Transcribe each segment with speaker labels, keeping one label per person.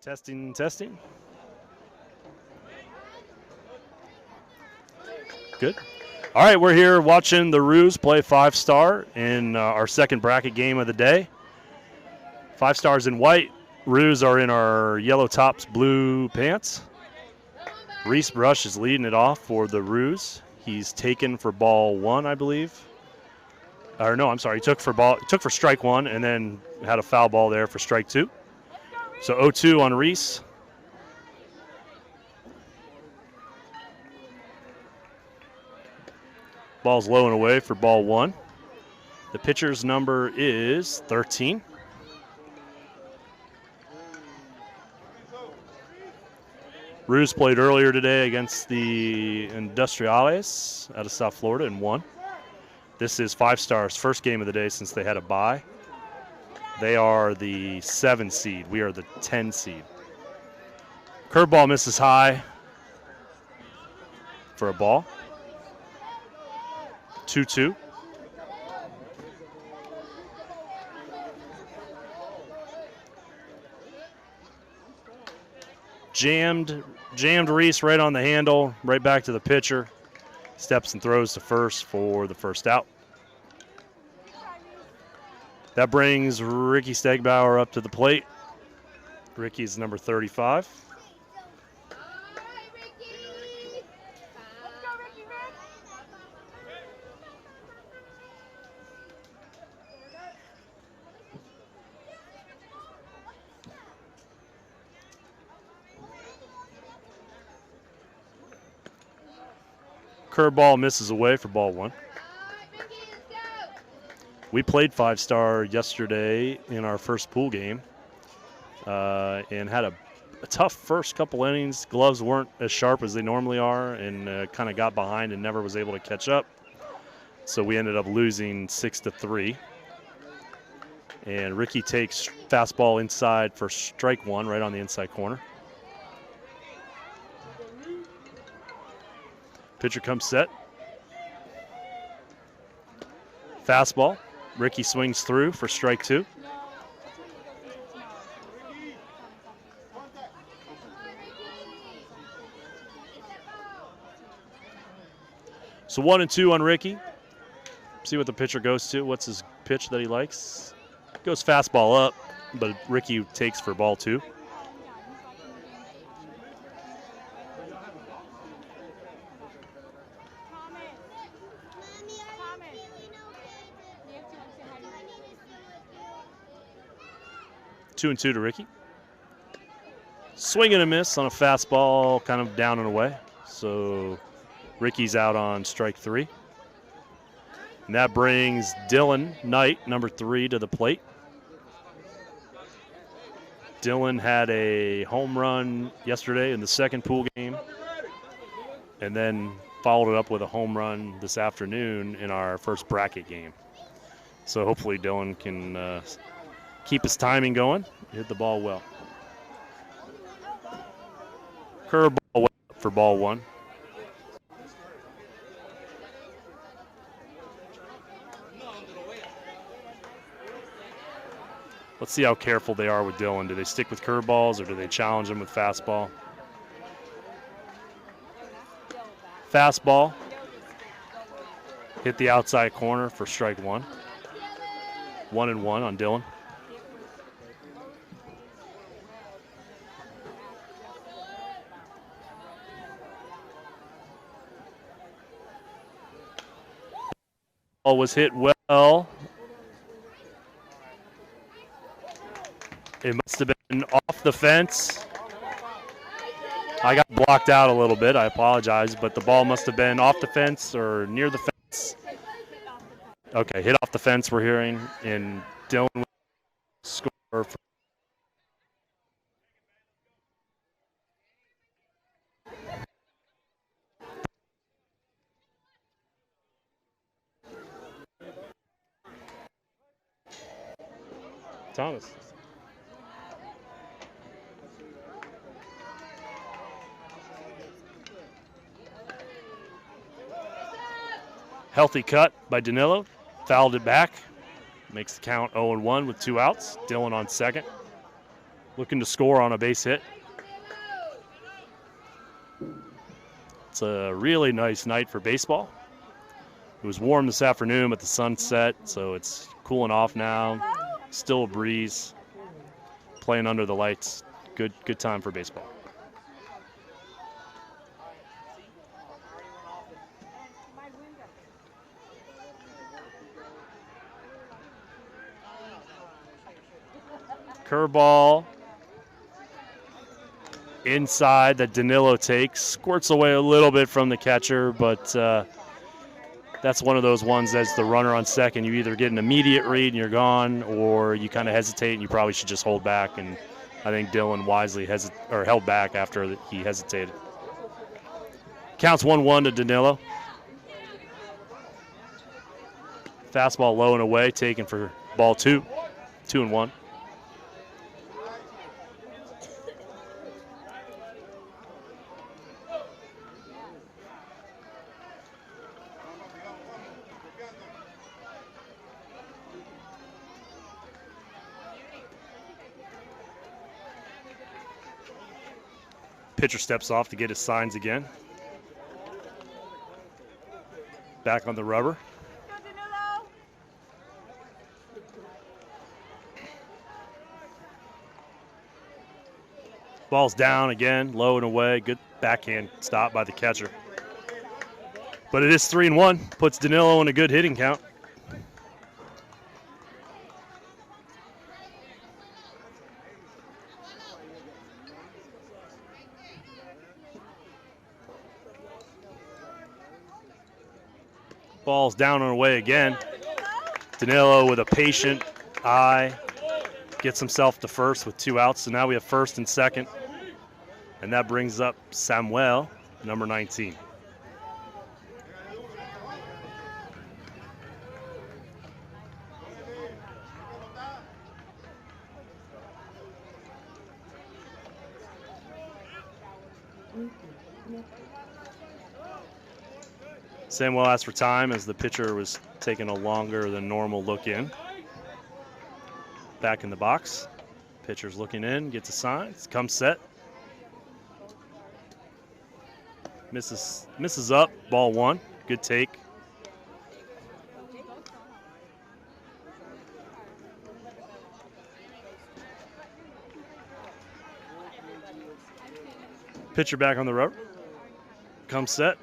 Speaker 1: Testing, testing. Good. All right, we're here watching the Roos play Five Star in our second bracket game of the day. Five Stars in white. Roos are in our yellow tops, blue pants. Reese Brush is leading it off for the Roos. He's taken for ball one, I believe. Or no, I'm sorry. He took for strike one and then had a foul ball there for strike two. So 0-2 on Reese. Ball's low and away for ball one. The pitcher's number is 13. Roos played earlier today against the Industriales out of South Florida and won. This is Five Stars' first game of the day since they had a bye. They are the 7 seed. We are the 10 seed. Curveball misses high for a ball. 2-2. Jammed Reese right on the handle, right back to the pitcher. Steps and throws to first for the first out. That brings Ricky Stegbauer up to the plate. Ricky's number 35. Curveball misses away for ball one. We played Five Star yesterday in our first pool game and had a tough first couple innings. Gloves weren't as sharp as they normally are and kind of got behind and never was able to catch up. So we ended up losing 6-3. And Ricky takes fastball inside for strike one right on the inside corner. Pitcher comes set. Fastball. Ricky swings through for strike two. So 1-2 on Ricky. See what the pitcher goes to. What's his pitch that he likes? Goes fastball up, but Ricky takes for ball two. Two and two to Ricky. Swing and a miss on a fastball, kind of down and away. So Ricky's out on strike three. And that brings Dylan Knight, number 3, to the plate. Dylan had a home run yesterday in the second pool game and then followed it up with a home run this afternoon in our first bracket game. So hopefully Dylan can keep his timing going, hit the ball well. Curveball for ball one. Let's see how careful they are with Dylan. Do they stick with curveballs or do they challenge him with fastball? Fastball. Hit the outside corner for strike one. 1-1 on Dylan. Ball was hit well. It must have been off the fence. I got blocked out a little bit. I apologize, but the ball must have been off the fence or near the fence. Okay, hit off the fence we're hearing, and Dylan will score for Thomas. Healthy cut by Danilo. Fouled it back. Makes the count 0-1 with 2 outs. Dylan on second. looking to score on a base hit. It's a really nice night for baseball. It was warm this afternoon, but the sun set, so it's cooling off now. Still a breeze. Playing under the lights. Good time for baseball. Curveball inside that Danilo takes. Squirts away a little bit from the catcher, but that's one of those ones as the runner on second, you either get an immediate read and you're gone, or you kind of hesitate and you probably should just hold back. And I think Dylan wisely held back after he hesitated. Counts 1-1 to Danilo. Fastball low and away, taken for ball 2. 2-1. Pitcher steps off to get his signs again. Back on the rubber. Ball's down again, low and away. Good backhand stop by the catcher. But it is 3-1. Puts Danilo in a good hitting count. Ball's down and away again. Danilo with a patient eye gets himself to first with 2 outs. So now we have first and second. And that brings up Samuel, number 19. Samuel asked for time as the pitcher was taking a longer than normal look in. Back in the box. Pitcher's looking in, gets a sign, comes set. Misses up, ball 1. Good take. Pitcher back on the rubber. Comes set.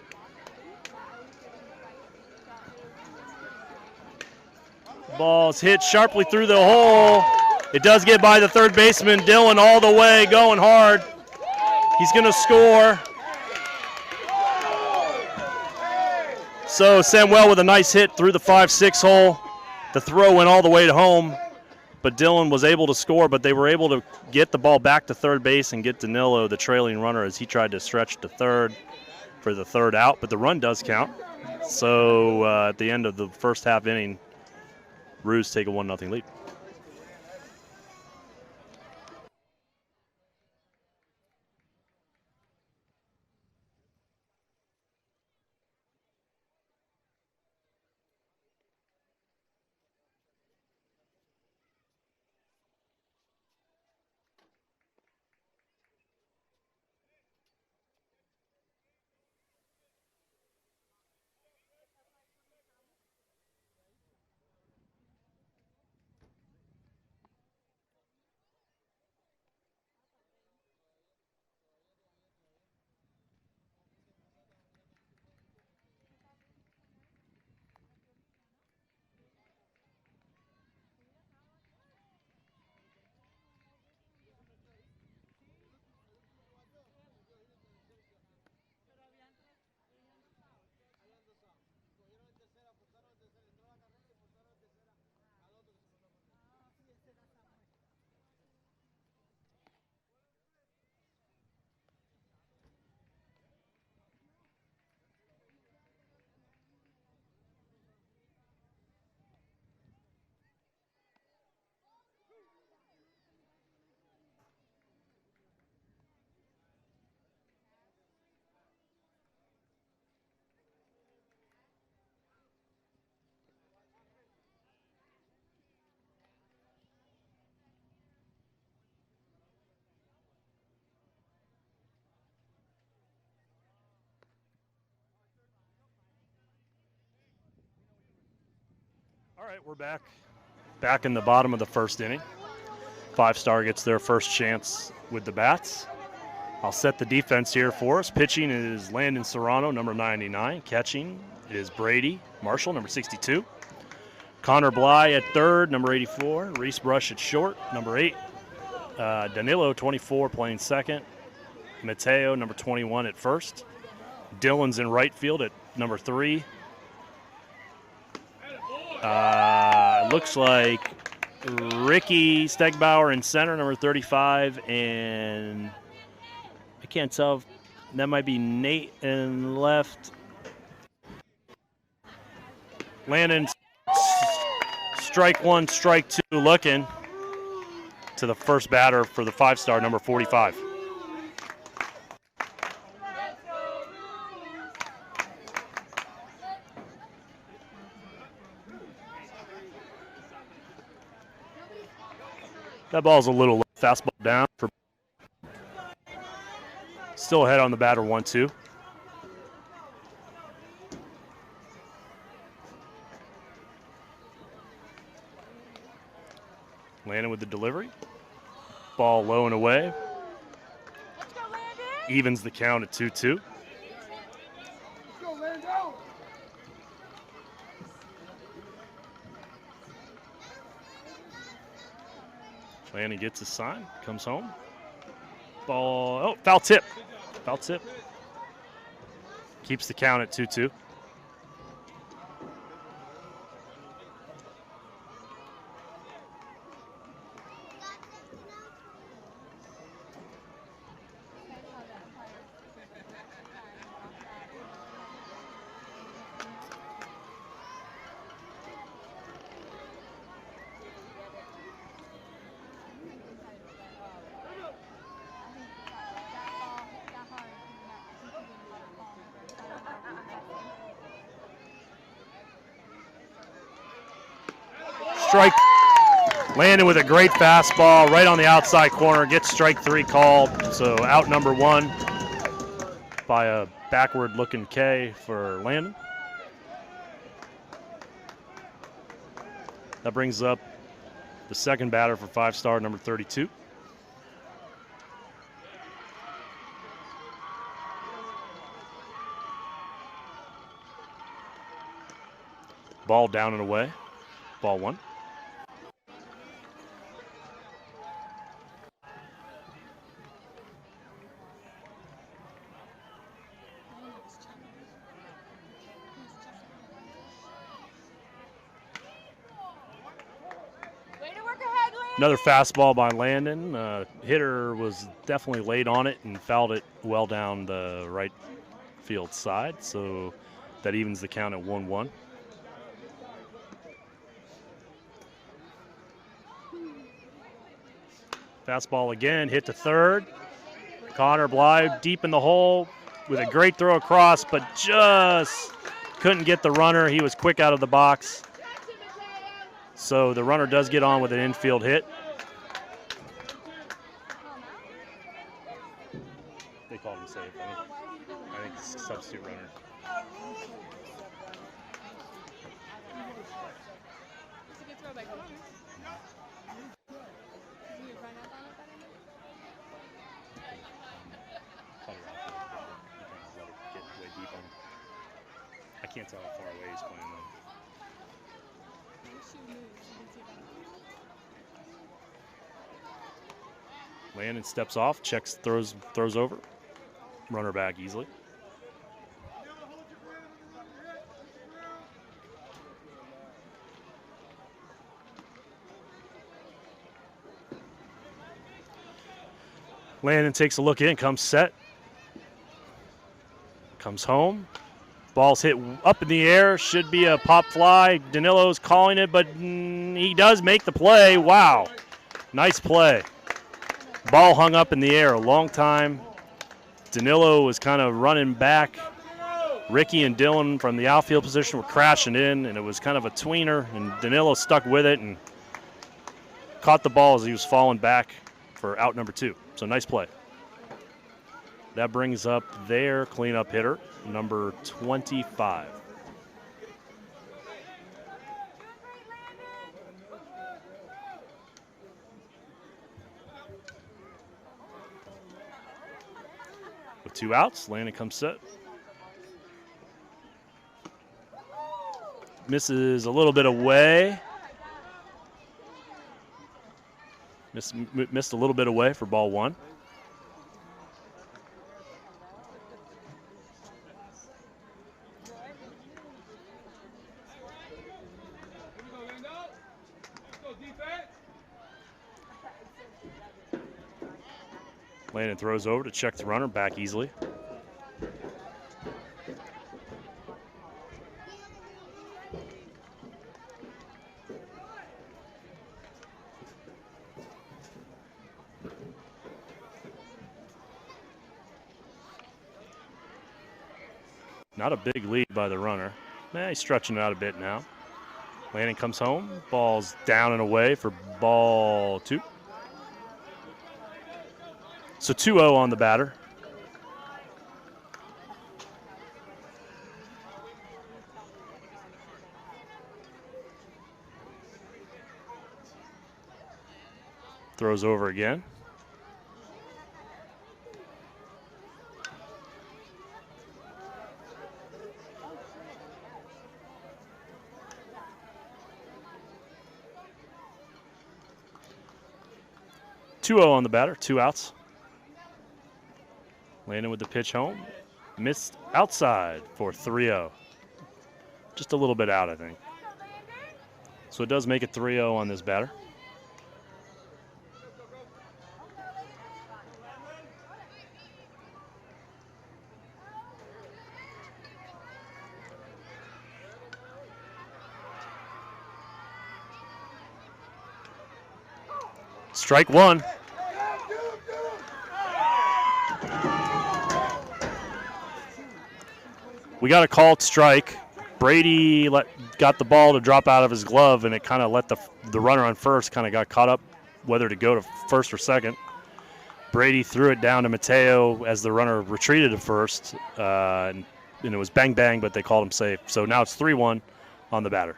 Speaker 1: Ball's hit sharply through the hole. It does get by the third baseman. Dylan all the way, going hard. He's going to score. So Samuel with a nice hit through the 5-6 hole. The throw went all the way to home, but Dylan was able to score, but they were able to get the ball back to third base and get Danilo, the trailing runner, as he tried to stretch to third for the third out, but the run does count. So at the end of the first half inning, Roos take a 1-0 lead. All right, we're back in the bottom of the first inning. Five Star gets their first chance with the bats. I'll set the defense here for us. Pitching is Landon Serrano, number 99. Catching is Brady Marshall, number 62. Connor Bly at third, number 84. Reese Brush at short, number 8. Danilo, 24, playing second. Mateo, number 21, at first. Dylan's in right field at number 3. Looks like Ricky Stegbauer in center, number 35, and I can't tell if that might be Nate in left. Landon, strike 1, strike 2, looking to the first batter for the Five Star, number 45. That ball's a little low. Fastball down. Still ahead on the batter, 1-2. Landon with the delivery. Ball low and away.
Speaker 2: Let's go, Landon.
Speaker 1: Evens the count at 2-2.
Speaker 2: Let's go, Landon.
Speaker 1: Landon gets his sign, comes home. Ball, oh, foul tip. Foul tip. Keeps the count at 2-2. Strike. Landon with a great fastball right on the outside corner. Gets strike 3 called. So out number 1 by a backward looking K for Landon. That brings up the second batter for Five Star, number 32. Ball down and away. Ball 1. Another fastball by Landon. Hitter was definitely late on it and fouled it well down the right field side, so that evens the count at 1-1. Fastball again, hit to third. Connor Bly deep in the hole with a great throw across, but just couldn't get the runner. He was quick out of the box. So the runner does get on with an infield hit. They called him safe. I think it's a substitute runner. I can't tell how far away he's playing though. Landon steps off, checks, throws over. Runner back easily. Landon takes a look in, comes set. Comes home. Ball's hit up in the air. Should be a pop fly. Danilo's calling it, but he does make the play. Wow. Nice play. Ball hung up in the air a long time. Danilo was kind of running back. Ricky and Dylan from the outfield position were crashing in, and it was kind of a tweener, and Danilo stuck with it and caught the ball as he was falling back for out number 2. So nice play. That brings up their cleanup hitter, number 25. 2 outs. Landon comes set. Misses a little bit away. Missed a little bit away for ball 1. Landon throws over to check the runner, back easily. Not a big lead by the runner. He's stretching it out a bit now. Landon comes home. Ball's down and away for ball 2. So 2-0 on the batter. Throws over again. On the batter, 2 outs. Landon with the pitch home. Missed outside for 3-0. Just a little bit out, I think. So it does make it 3-0 on this batter. Strike 1. We got a called strike. Brady got the ball to drop out of his glove, and it kind of let the runner on first kind of got caught up whether to go to first or second. Brady threw it down to Mateo as the runner retreated to first, and it was bang bang, but they called him safe. So now it's 3-1 on the batter.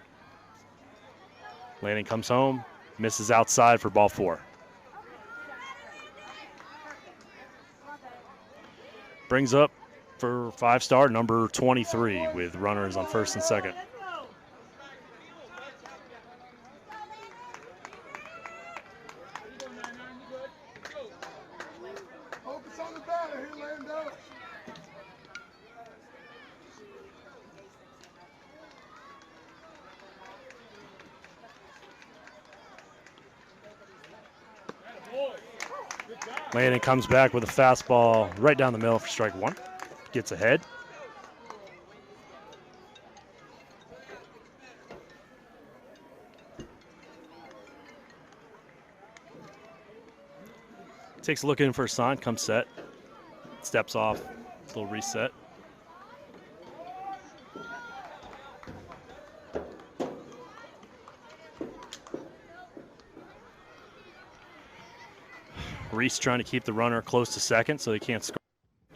Speaker 1: Landon comes home, misses outside for ball 4. Brings up for Five Star number 23 with runners on first and second.
Speaker 2: Focus on the batter here, Lando.
Speaker 1: Landon comes back with a fastball right down the middle for strike 1. Gets ahead. Takes a look in for a sign, comes set. Steps off, little reset. Reese trying to keep the runner close to second so they can't score.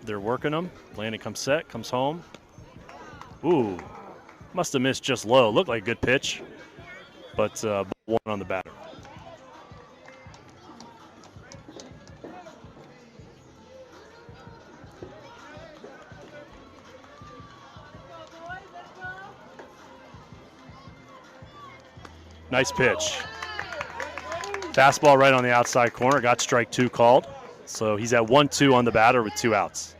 Speaker 1: They're working them. Landon comes set, comes home. Ooh, must have missed just low. Looked like a good pitch, but 1 on the batter. Nice pitch. Fastball right on the outside corner. Got strike 2 called. So he's at 1-2 on the batter with 2 outs.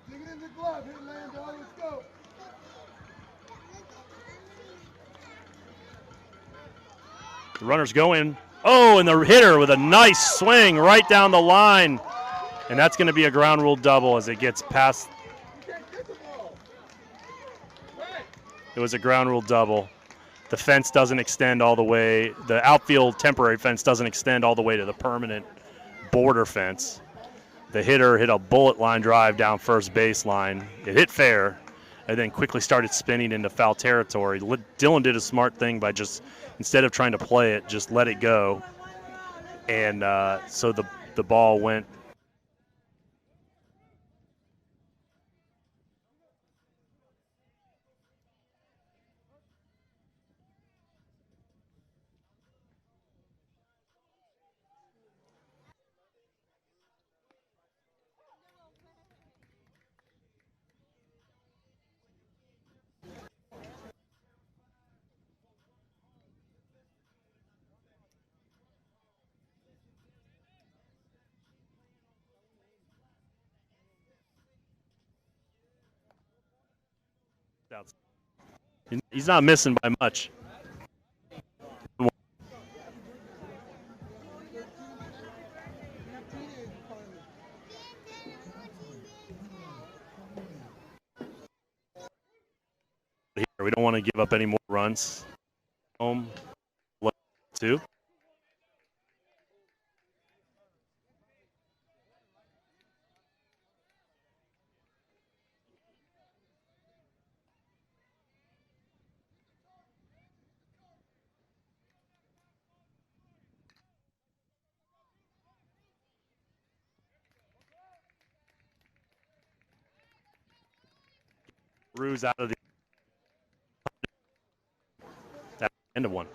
Speaker 2: Dig it in the glove here, Lando. Let's go.
Speaker 1: The runners go in. Oh, and the hitter with a nice swing right down the line. And that's going to be a ground rule double as it gets past. It was a ground rule double. The fence doesn't extend all the way. The outfield temporary fence doesn't extend all the way to the permanent border fence. The hitter hit a bullet line drive down first baseline. It hit fair and then quickly started spinning into foul territory. Dylan did a smart thing by just, instead of trying to play it, just let it go. And so the ball went. He's not missing by much. Here, we don't want to give up any more runs. Home, 2. Roos out of the end of one.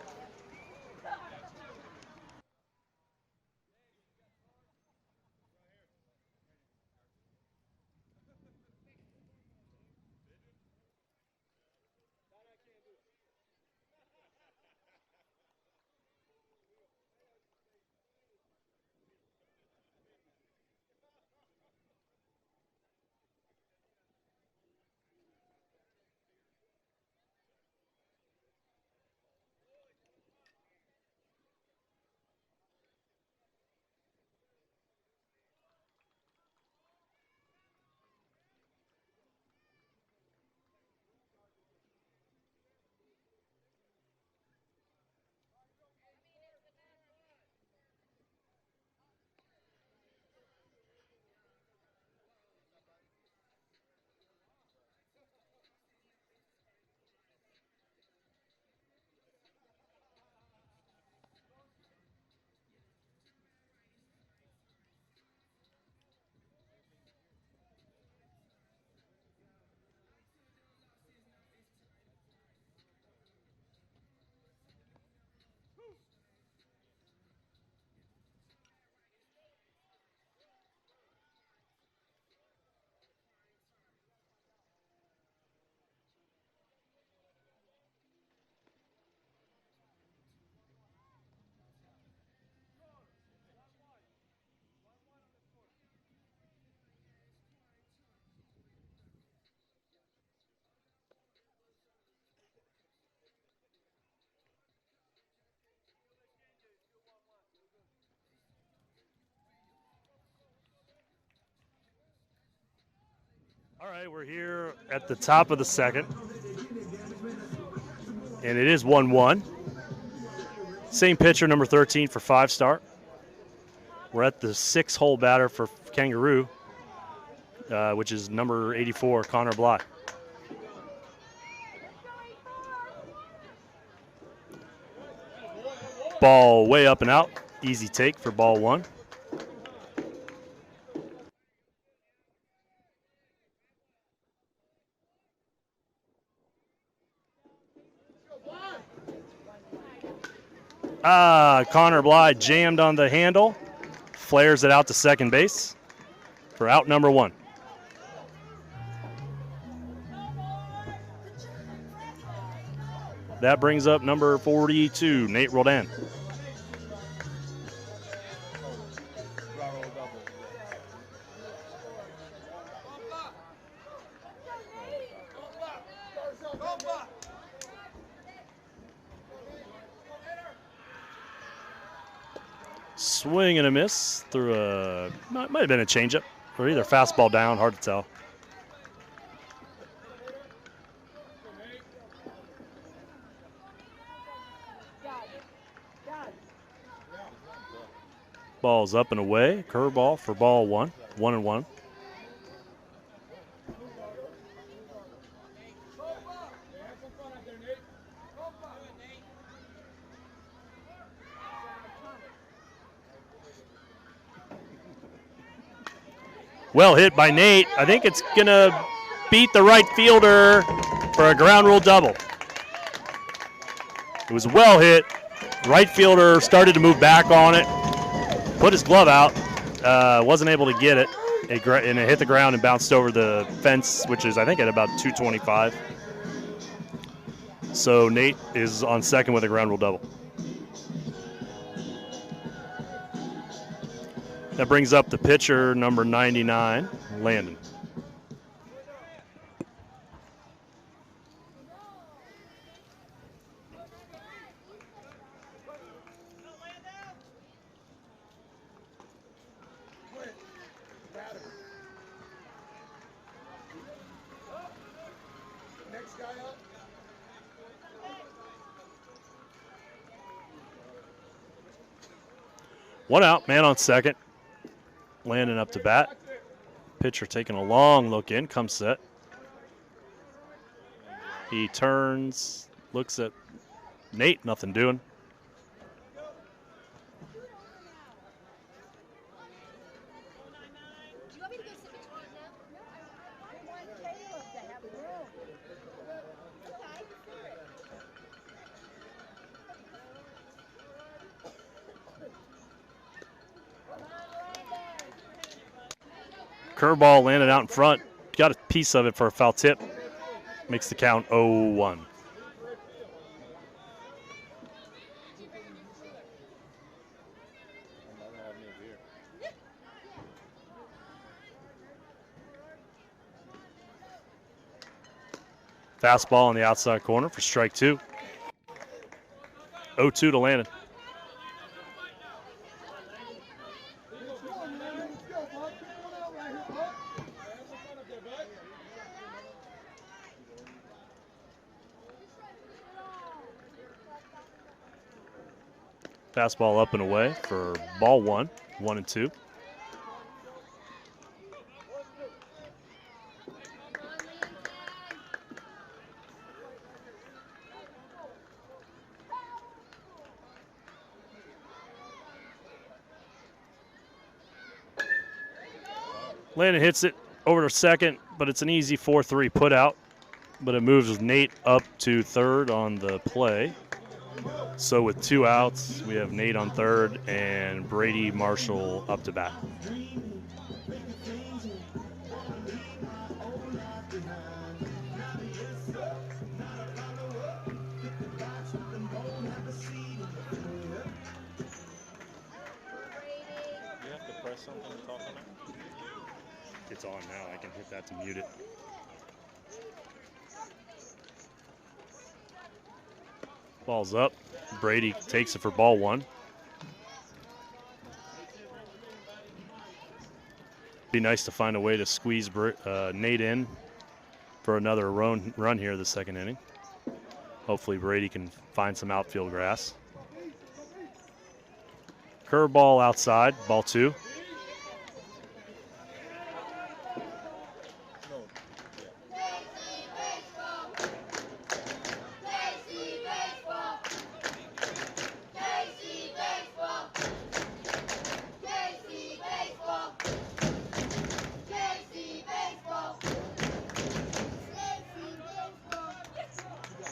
Speaker 1: All right, we're here at the top of the second, and it is 1-1. Same pitcher, number 13 for Five Star. We're at the 6-hole batter for Kangaroo, which is number 84, Connor Bly. Ball way up and out. Easy take for ball 1. Connor Bly jammed on the handle, flares it out to second base for out number 1. That brings up number 42, Nate Roldan. Swing and a miss through a, might have been a changeup or either fastball down, hard to tell. Ball's up and away, curveball for ball 1, 1-1. Well hit by Nate. I think it's going to beat the right fielder for a ground rule double. It was well hit. Right fielder started to move back on it, put his glove out, wasn't able to get it, and it hit the ground and bounced over the fence, which is, I think, at about 225. So Nate is on second with a ground rule double. That brings up the pitcher, number 99, Landon. One out, man on second. Landon up to bat. Pitcher taking a long look in, comes set. He turns, looks at Nate, nothing doing. Curveball landed out in front. Got a piece of it for a foul tip. Makes the count 0-1. Fastball on the outside corner for strike 2. 0-2 to Landon. Fastball up and away for ball 1, 1-2. Landon hits it over to second, but it's an easy 4-3 put out. But it moves Nate up to third on the play. So with 2 outs, we have Nate on third and Brady Marshall up to bat. It's on now. I can hit that to mute it. Ball's up. Brady takes it for ball 1. Be nice to find a way to squeeze Nate in for another run here the second inning. Hopefully Brady can find some outfield grass. Curveball outside, ball 2.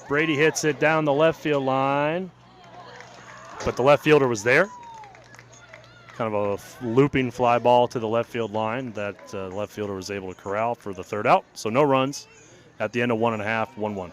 Speaker 1: Brady hits it down the left field line, but the left fielder was there. Kind of a looping fly ball to the left field line that the left fielder was able to corral for the third out. So no runs at the end of 1.5, 1-1.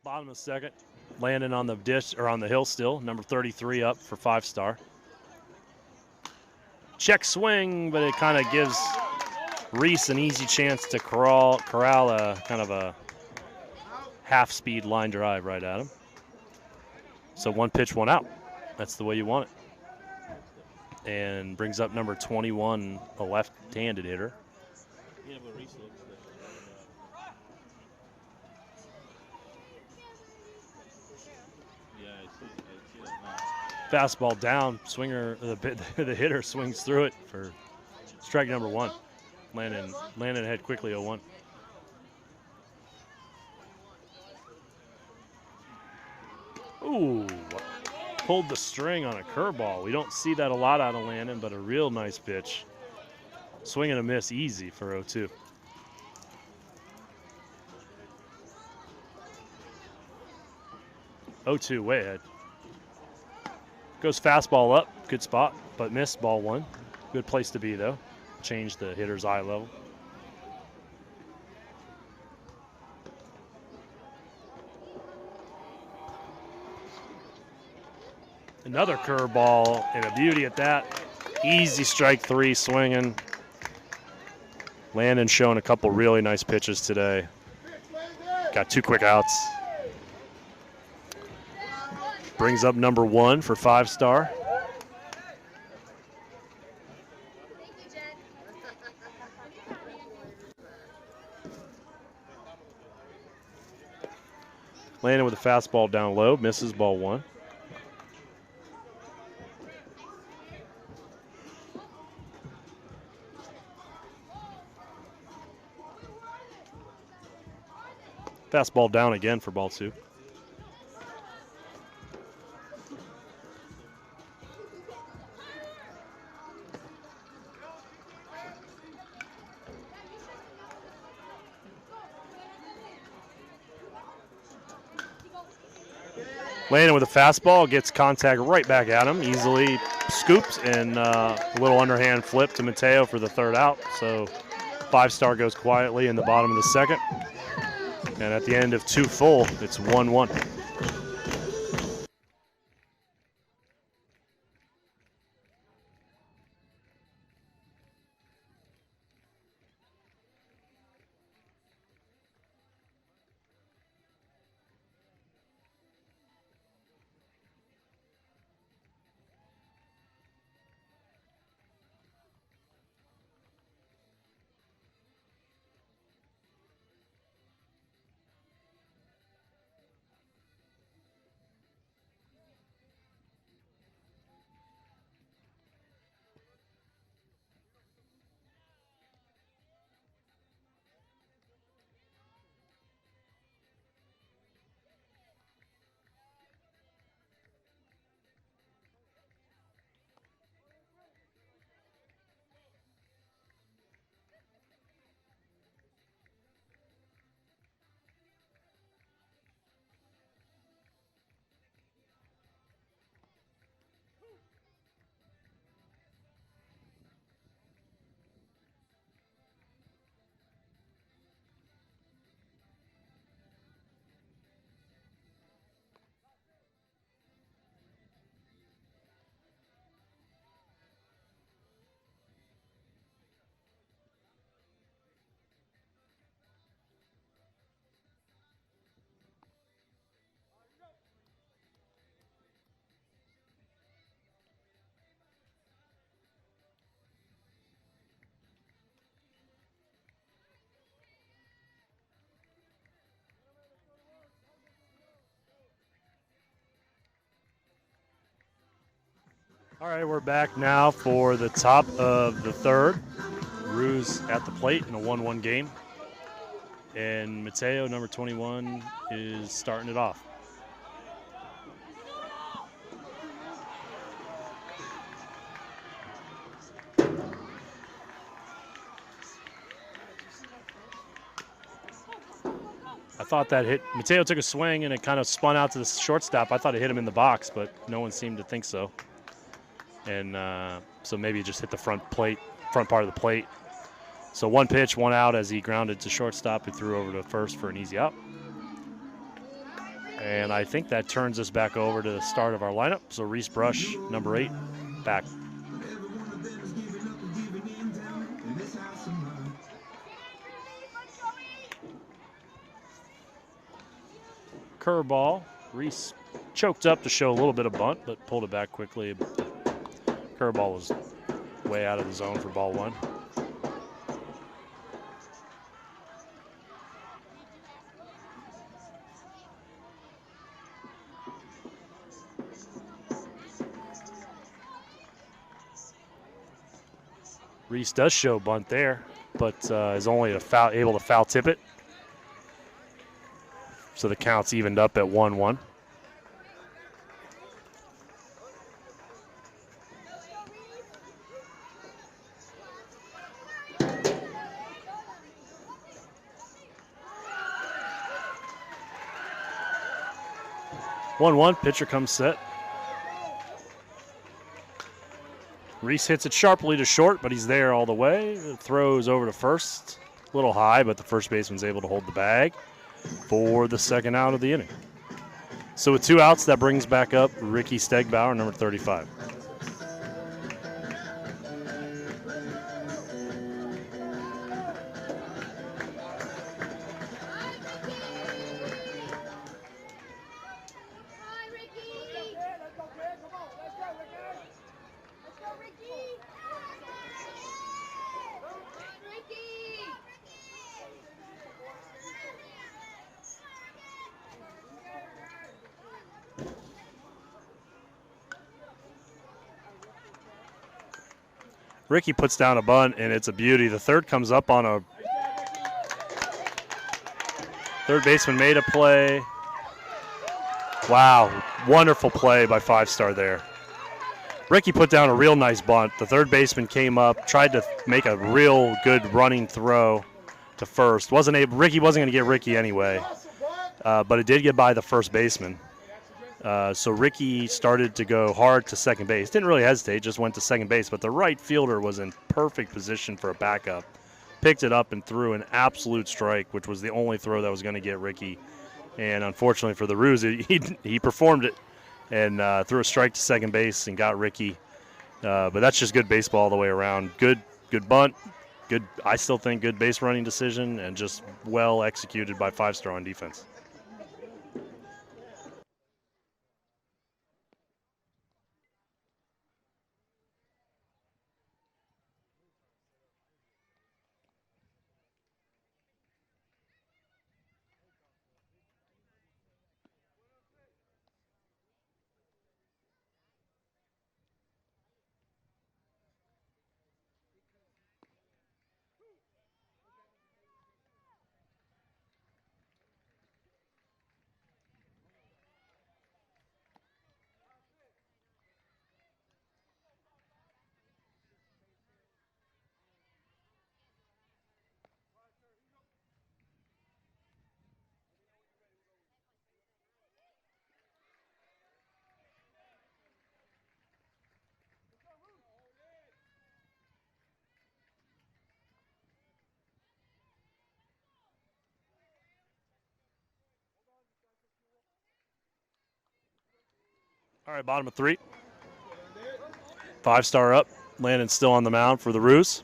Speaker 1: Bottom of the second. Landing on the dish or on the hill still. Number 33 up for 5 Star. Check swing, but it kind of gives Reese an easy chance to corral a kind of a half-speed line drive right at him. So 1 pitch, 1 out. That's the way you want it. And brings up number 21, a left-handed hitter. Fastball down, swinger, the hitter swings through it for strike number 1. Landon ahead quickly, 0-1. Ooh, pulled the string on a curveball. We don't see that a lot out of Landon, but a real nice pitch. Swing and a miss, easy for 0-2. Way ahead. Goes fastball up, good spot, but missed, ball 1. Good place to be though. Change the hitter's eye level. Another curveball and a beauty at that. Easy strike 3 swinging. Landon showing a couple really nice pitches today. Got 2 quick outs. Brings up number 1 for 5 Star. Landon with a fastball down low, misses, ball 1. Fastball down again for ball 2. Landon with a fastball, gets contact right back at him, easily scoops, and a little underhand flip to Mateo for the 3rd out. So 5 Star goes quietly in the bottom of the 2nd. And at the end of 2 full, it's 1-1. All right, we're back now for the top of the 3rd. Roos at the plate in a 1-1 game. And Mateo, number 21, is starting it off. I thought that hit. Mateo took a swing and it kind of spun out to the shortstop. I thought it hit him in the box, but no one seemed to think so. And so maybe it just hit the front part of the plate. So 1 pitch, 1 out as he grounded to shortstop, who threw over to first for an easy out. And I think that turns us back over to the start of our lineup. So Reese Brush, number 8, back. Curveball. Reese choked up to show a little bit of bunt, but pulled it back quickly. Curveball was way out of the zone for ball 1. Reese does show bunt there, but is only able to foul tip it. So the count's evened up at 1-1. Pitcher comes set. Reese hits it sharply to short, but he's there all the way. It throws over to first. A little high, but the first baseman's able to hold the bag for the second out of the inning. So with 2 outs, that brings back up Ricky Stegbauer, number 35. Ricky puts down a bunt, and it's a beauty. The third comes up on a third baseman made a play. Wow, wonderful play by Five Star there. Ricky put down a real nice bunt. The third baseman came up, tried to make a real good running throw to first. Ricky wasn't going to get Ricky anyway, but it did get by the first baseman. So Ricky started to go hard to second base. Didn't really hesitate, just went to second base. But the right fielder was in perfect position for a backup. Picked it up and threw an absolute strike, which was the only throw that was going to get Ricky. And unfortunately for the Roos, he performed it and threw a strike to second base and got Ricky. But that's just good baseball all the way around. Good bunt. I still think good base running decision and just well executed by Five Star on defense. All right, bottom of 3. Five Star up. Landon's still on the mound for the Roos.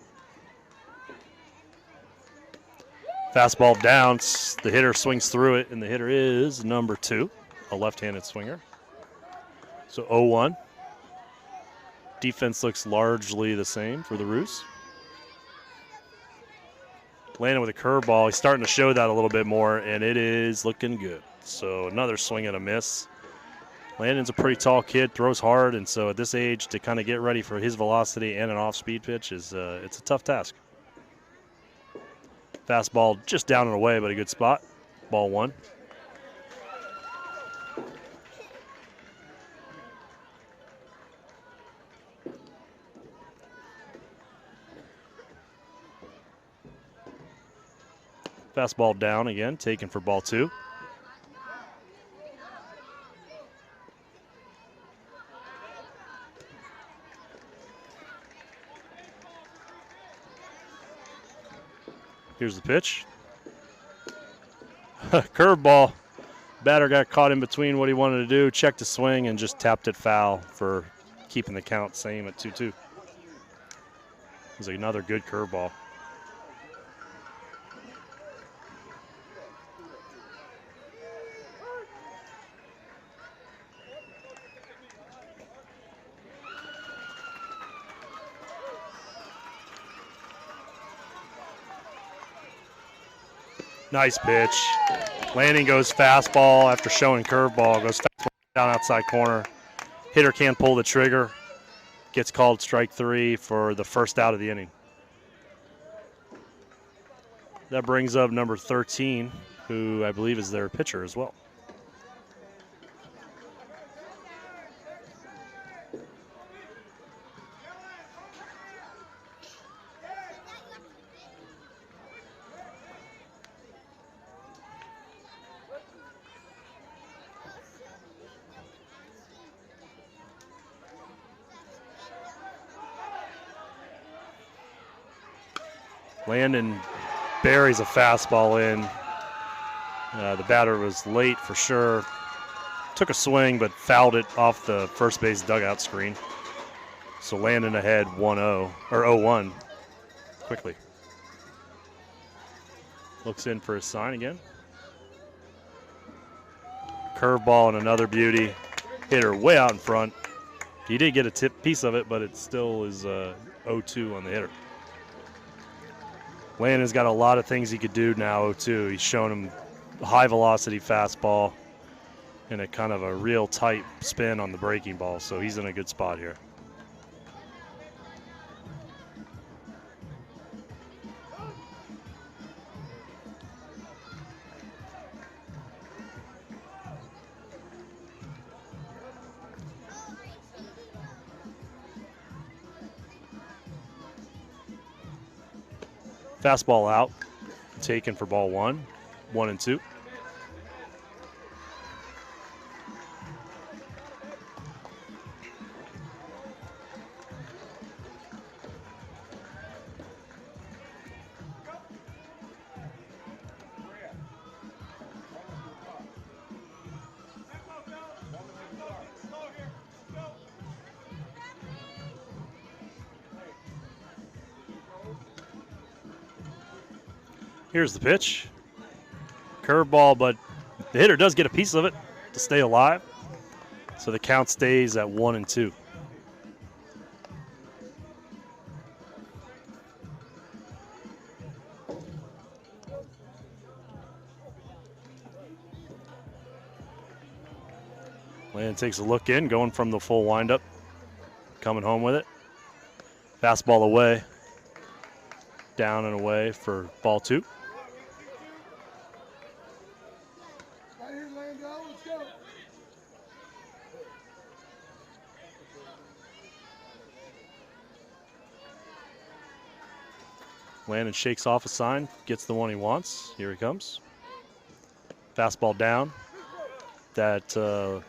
Speaker 1: Fastball down. The hitter swings through it, and the hitter is number 2, a left-handed swinger. So 0-1. Defense looks largely the same for the Roos. Landon with a curveball. He's starting to show that a little bit more, and it is looking good. So another swing and a miss. Landon's a pretty tall kid, throws hard, and so at this age to kind of get ready for his velocity and an off-speed pitch is it's a tough task. Fastball just down and away, but a good spot. Ball 1. Fastball down again, taken for ball 2. Here's the pitch. Curveball Batter got caught in between what he wanted to do, checked the swing, and just tapped it foul for keeping the count same at 2-2. It was another good curveball. Nice pitch. Landing goes fastball after showing curveball. Goes fastball down outside corner. Hitter can't pull the trigger. Gets called strike 3 for the first out of the inning. That brings up number 13, who I believe is their pitcher as well. Landon buries a fastball in. The batter was late for sure. Took a swing, but fouled it off the first base dugout screen. So Landon ahead 1-0, or 0-1, quickly. Looks in for his sign again. Curveball and another beauty. Hitter way out in front. He did get a tip piece of it, but it still is 0-2 on the hitter. Landon's got a lot of things he could do now, 0-2. He's shown him a high velocity fastball and a kind of a real tight spin on the breaking ball, so he's in a good spot here. Fastball out, taken for ball 1, 1-2. Here's the pitch. Curveball, but the hitter does get a piece of it to stay alive. So the count stays at 1-2. Landon takes a look in, going from the full windup, coming home with it. Fastball away, down and away for ball 2. Landon shakes off a sign, gets the one he wants. Here he comes. Fastball down. That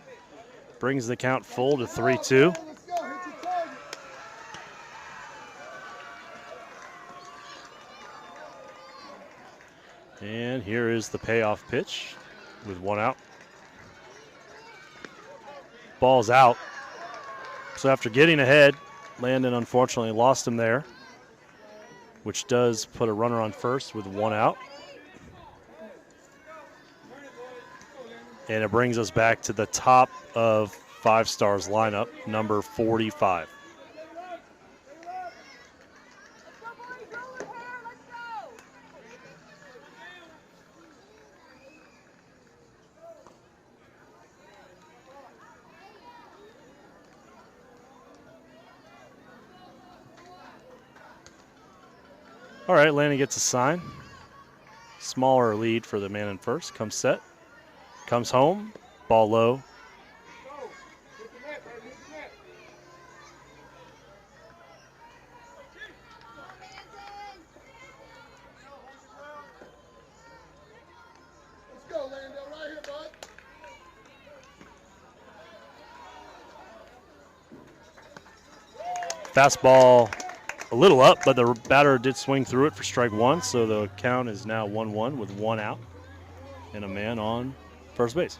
Speaker 1: brings the count full to 3-2. And here is the payoff pitch with 1 out. Ball's out. So after getting ahead, Landon unfortunately lost him there, which does put a runner on first with 1 out. And it brings us back to the top of Five Star's lineup, number 45. All right, Landon gets a sign. Smaller lead for the man in first. Comes set. Comes home. Ball low.
Speaker 2: Let's go, Lando. Right here, bud.
Speaker 1: Fastball a little up, but the batter did swing through it for strike 1, so the count is now 1-1 with 1 out and a man on first base.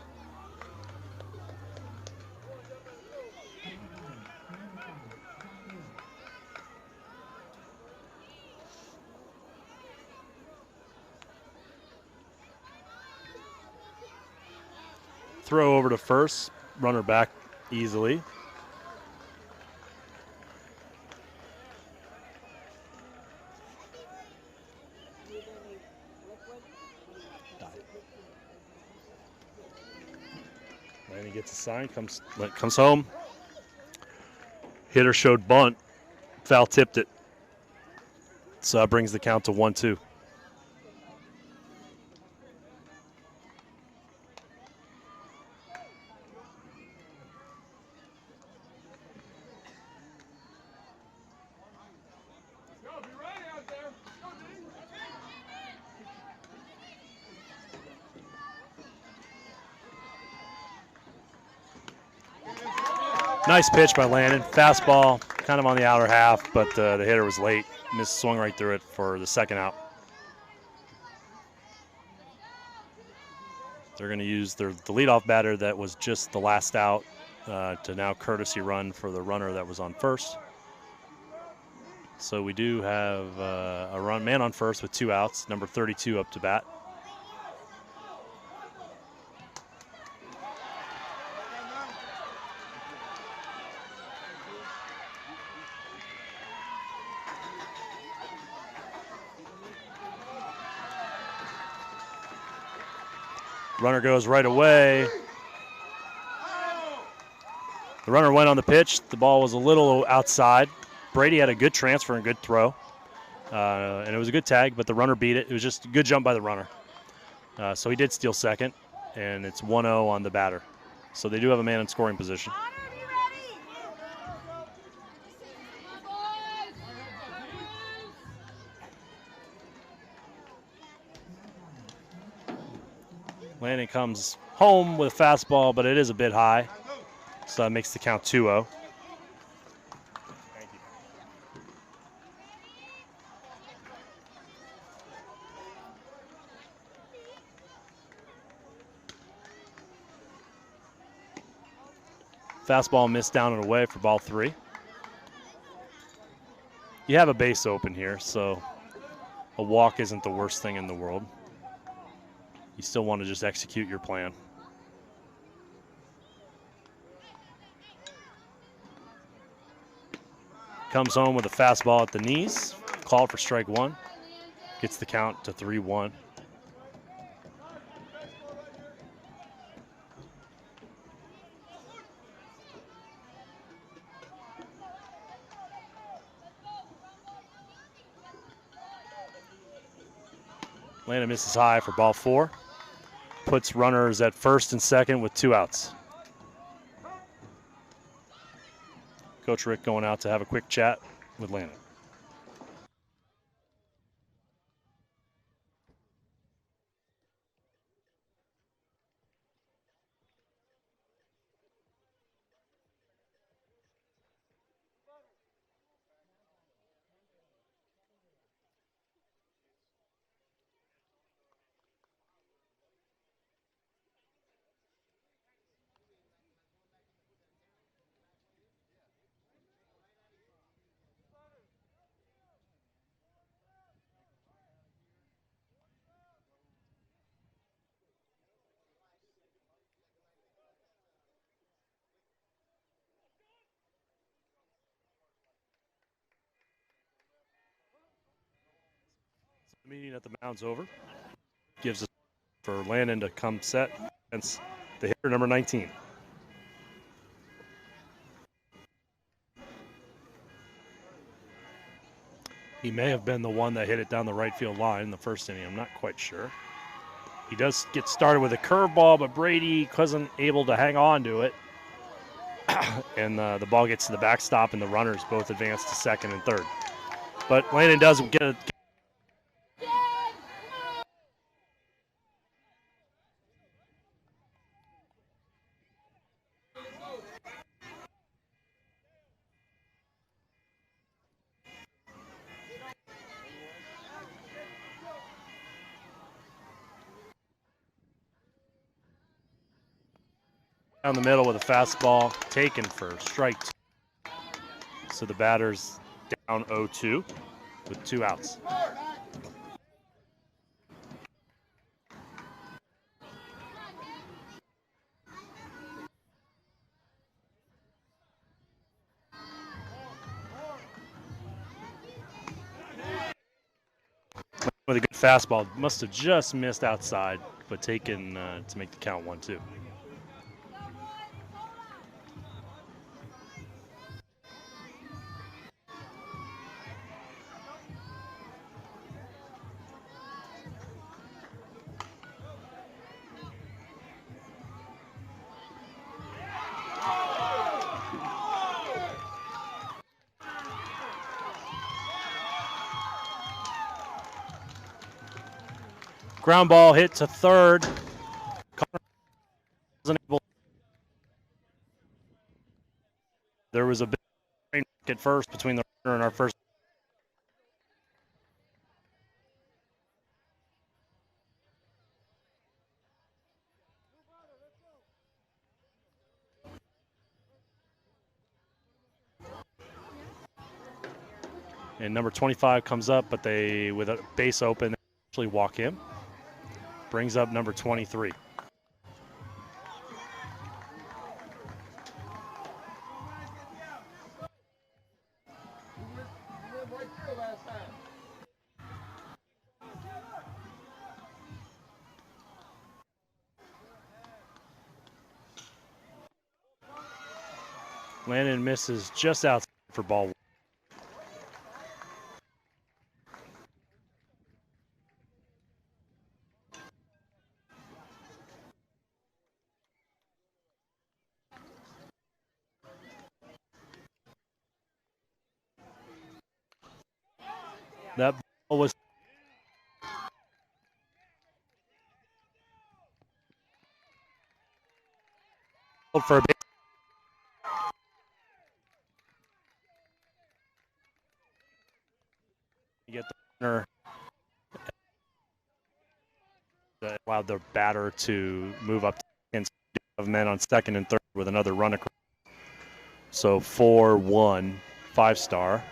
Speaker 1: Throw over to first, runner back easily. And he gets a sign, comes home. Hitter showed bunt, foul tipped it. So that brings the count to 1-2. Nice pitch by Landon. Fastball, kind of on the outer half, but the hitter was late. Swung right through it for the second out. They're going to use the leadoff batter that was just the last out to now courtesy run for the runner that was on first. So we do have a man on first with 2 outs, number 32 up to bat. Runner goes right away. The runner went on the pitch. The ball was a little outside. Brady had a good transfer and good throw. And it was a good tag, but the runner beat it. It was just a good jump by the runner. So he did steal second, and it's 1-0 on the batter. So they do have a man in scoring position. Landon comes home with a fastball, but it is a bit high. So that makes the count 2-0. Fastball missed down and away for ball 3. You have a base open here, so a walk isn't the worst thing in the world. You still want to just execute your plan. Comes home with a fastball at the knees. Called for strike 1. Gets the count to 3-1. Landon misses high for ball 4. Puts runners at first and second with 2 outs. Coach Rick going out to have a quick chat with Landon. The meeting at the mound's over. Gives us for Landon to come set against the hitter, number 19. He may have been the one that hit it down the right field line in the first inning. I'm not quite sure. He does get started with a curveball, but Brady wasn't able to hang on to it. And the ball gets to the backstop, and the runners both advance to second and third. But Landon does get a Down the middle with a fastball taken for strike 2. So the batter's down 0-2 with 2 outs. With a good fastball, must have just missed outside, but taken to make the count 1-2. Ground ball hit to third. There was a big train wreck at first between the runner and our first. And number 25 comes up, but they, with a base open, actually walk him. Brings up number 23. Landon misses just outside for ball 1. That ball was for a base. You get the runner that allowed the batter to move up to of men on second and third with another run across. So 4-1 Five Star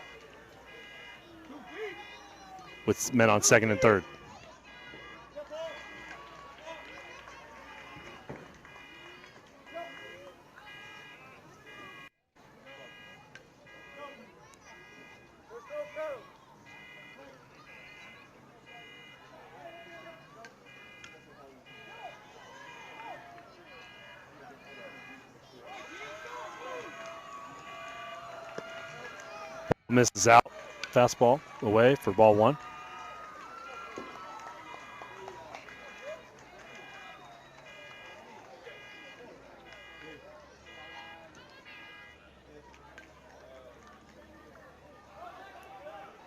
Speaker 1: with men on second and third. Misses out. Fastball away for ball 1.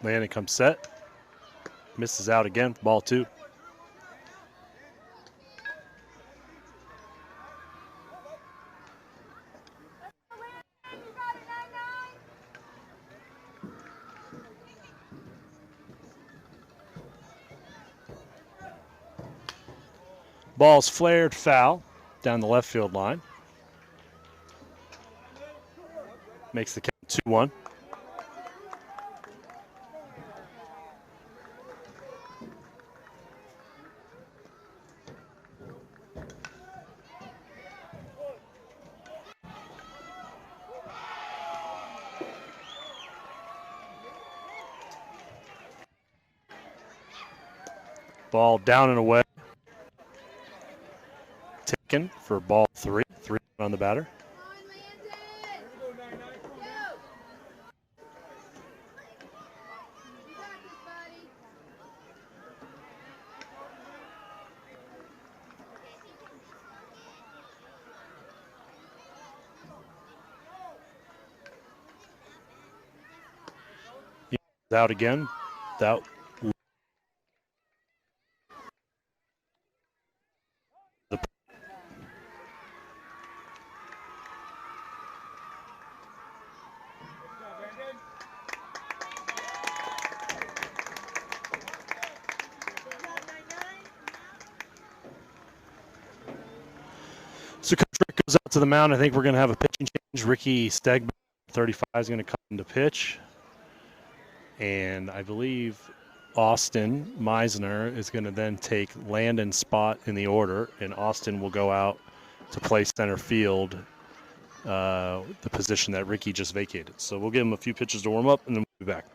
Speaker 1: Landon comes set. Misses out again. Ball 2. Ball's flared foul down the left field line. Makes the count 2-1. Ball down and away. Taken for ball 3. 3 on the batter. He's out again. Without So contract goes out To the mound, I think we're going to have a pitching change. Ricky Stegman, 35, is going to come into pitch. And I believe Austin Meisner is going to then take Landon's spot in the order, and Austin will go out to play center field, the position that Ricky just vacated. So we'll give him a few pitches to warm up, and then we'll be back.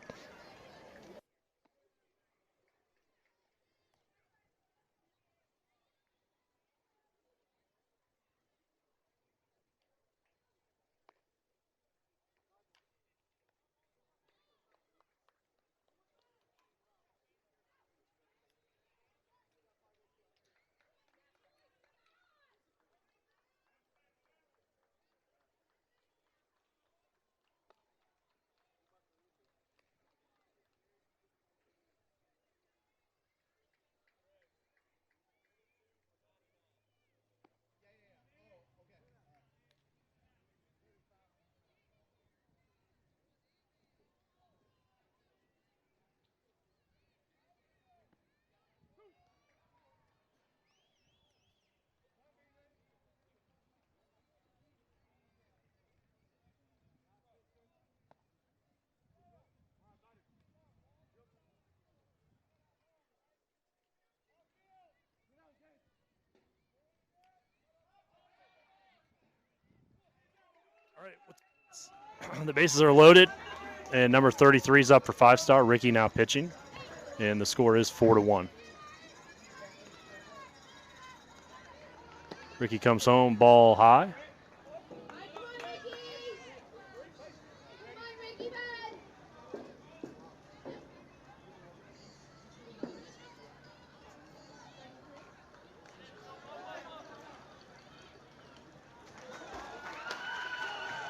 Speaker 1: All right, the bases are loaded, and number 33 is up for 5-star. Ricky now pitching, and the score is 4-1. Ricky comes home, ball high.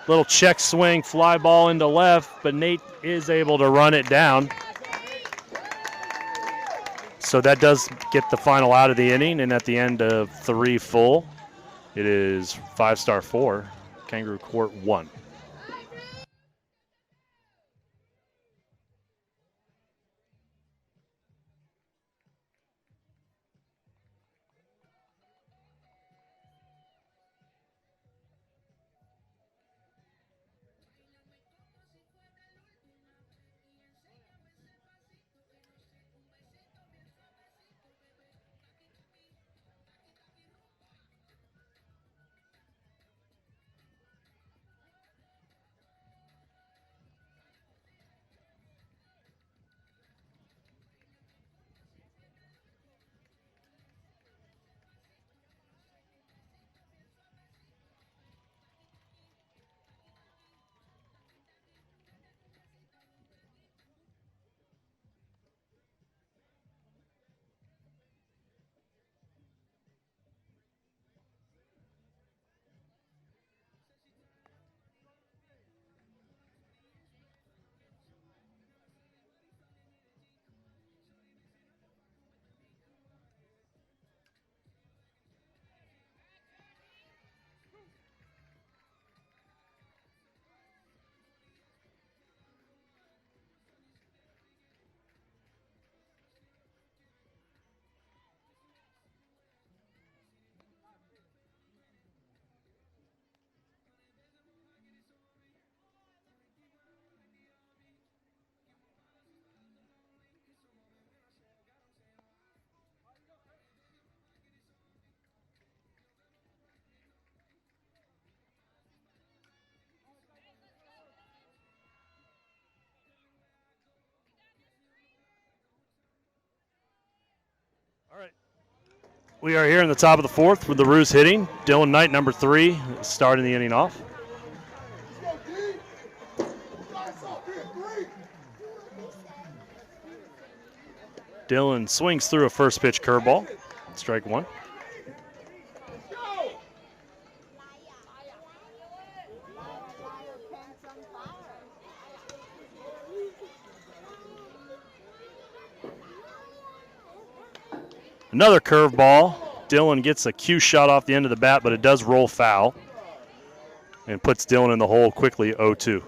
Speaker 1: Little check swing, fly ball into left, but Nate is able to run it down. So that does get the final out of the inning, and at the end of 3 full, it is 5-star 4, Kangaroo Court 1. All right. We are here in the top of the 4th with the Roos hitting. Dylan Knight, number 3, starting the inning off. Dylan swings through a first pitch curveball. Strike 1. Another curveball. Dylan gets a cue shot off the end of the bat, but it does roll foul and puts Dylan in the hole quickly, 0-2.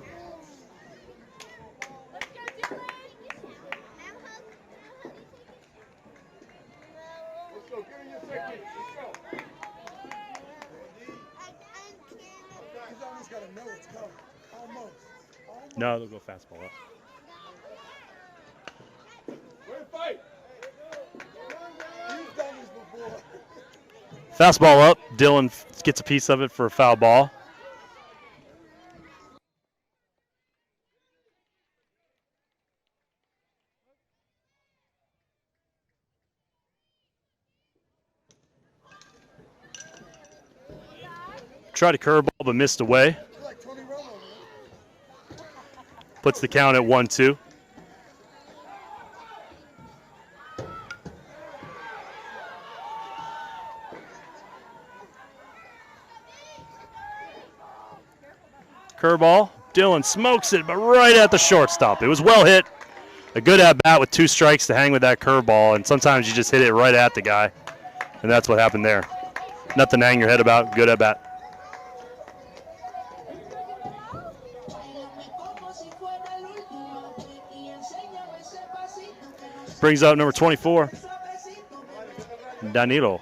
Speaker 2: just gotta know it's coming. Almost.
Speaker 1: No, they'll go fastball up.
Speaker 2: Great fight. You've done this before.
Speaker 1: Fastball up. Dylan gets a piece of it for a foul ball. Tried a curveball but missed away.
Speaker 2: Like Tony Romo, man.
Speaker 1: Puts the count at 1-2. Curveball. Dylan smokes it, but right at the shortstop. It was well hit. A good at-bat with 2 strikes to hang with that curveball, and sometimes you just hit it right at the guy, and that's what happened there. Nothing to hang your head about. Good at-bat. Brings up number 24, Danilo.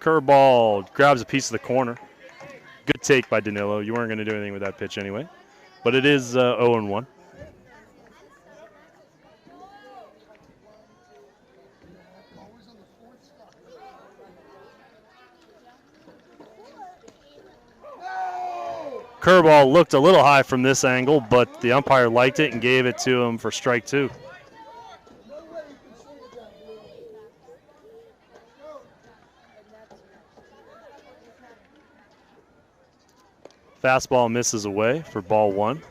Speaker 1: Curveball grabs a piece of the corner. Good take by Danilo. You weren't going to do anything with that pitch anyway. But it is 0-1. Curveball looked a little high from this angle, but the umpire liked it and gave it to him for strike 2. Fastball misses away for ball 1.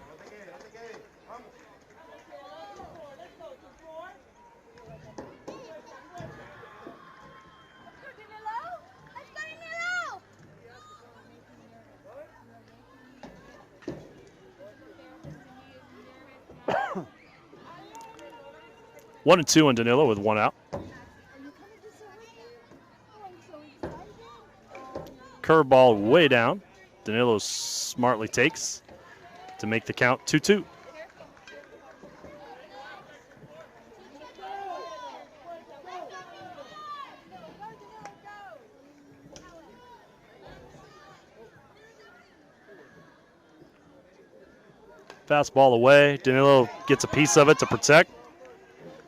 Speaker 1: One and 2 on Danilo with 1 out. Curveball way down. Danilo smartly takes to make the count 2-2. Fastball away. Danilo gets a piece of it to protect.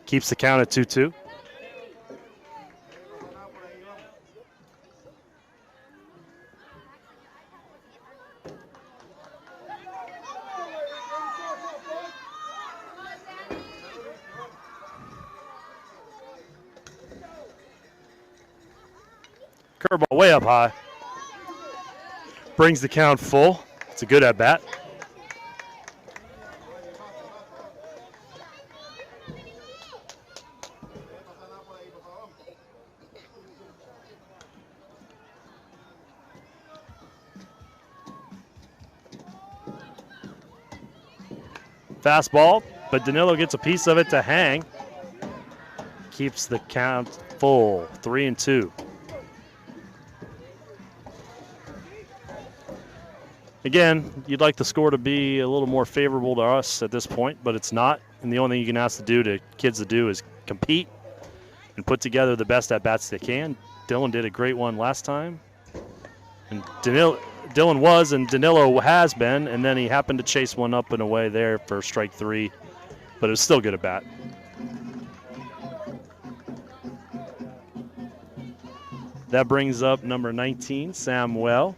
Speaker 1: Keeps the count at 2-2. Curveball way up high. Brings the count full. It's a good at bat. Fastball, but Danilo gets a piece of it to hang. Keeps the count full, 3-2. Again, you'd like the score to be a little more favorable to us at this point, but it's not. And the only thing you can ask kids to do is compete and put together the best at-bats they can. Dylan did a great one last time. And Dylan was, and Danilo has been, and then he happened to chase one up and away there for strike 3, but it was still good at bat. That brings up number 19, Samuel.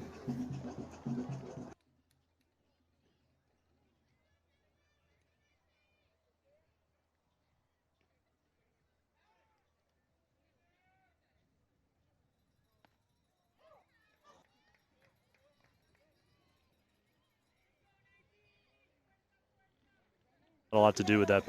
Speaker 1: A lot to do with that.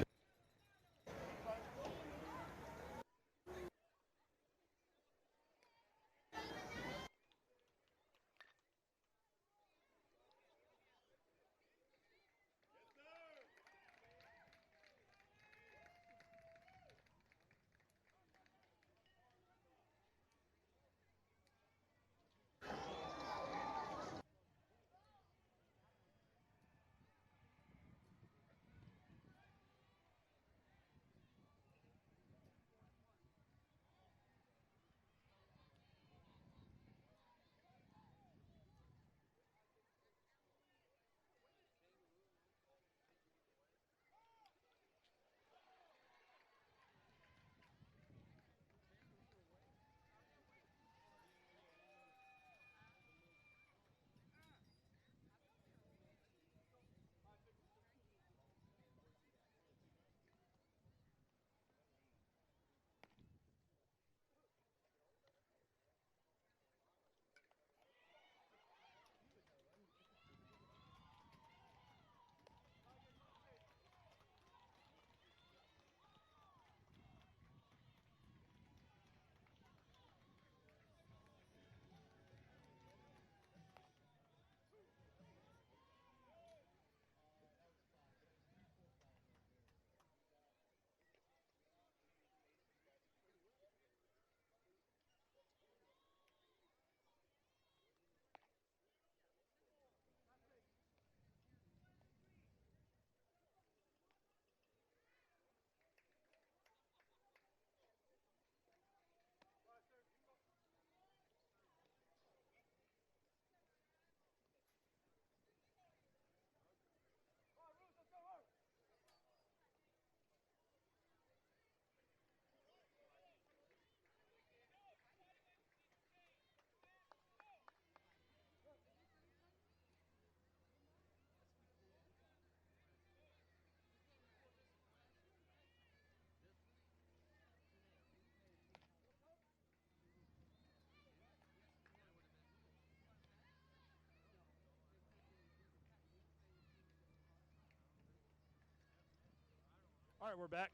Speaker 1: right, we're back.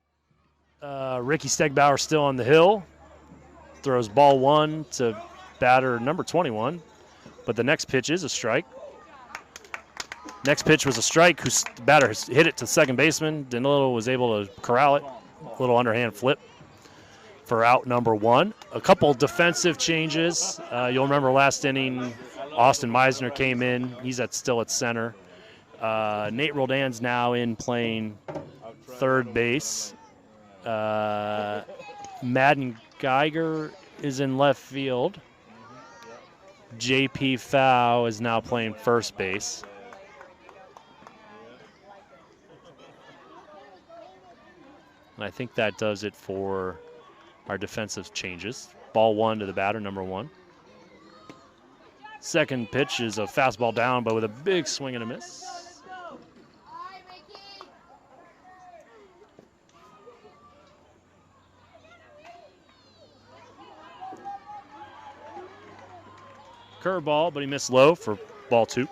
Speaker 1: Ricky Stegbauer still on the hill. Throws ball 1 to batter number 21. But the next pitch is a strike. Next pitch was a strike. The batter hit it to second baseman. Danilo was able to corral it. A little underhand flip for out number 1. A couple defensive changes. You'll remember last inning, Austin Meisner came in. He's still at center. Nate Roldan's now in playing third base. Madden Geiger is in left field. JP Fow is now playing first base. And I think that does it for our defensive changes. Ball 1 to the batter, number 1. Second pitch is a fastball down, but with a big swing and a miss. Curveball, but he missed low for ball 2.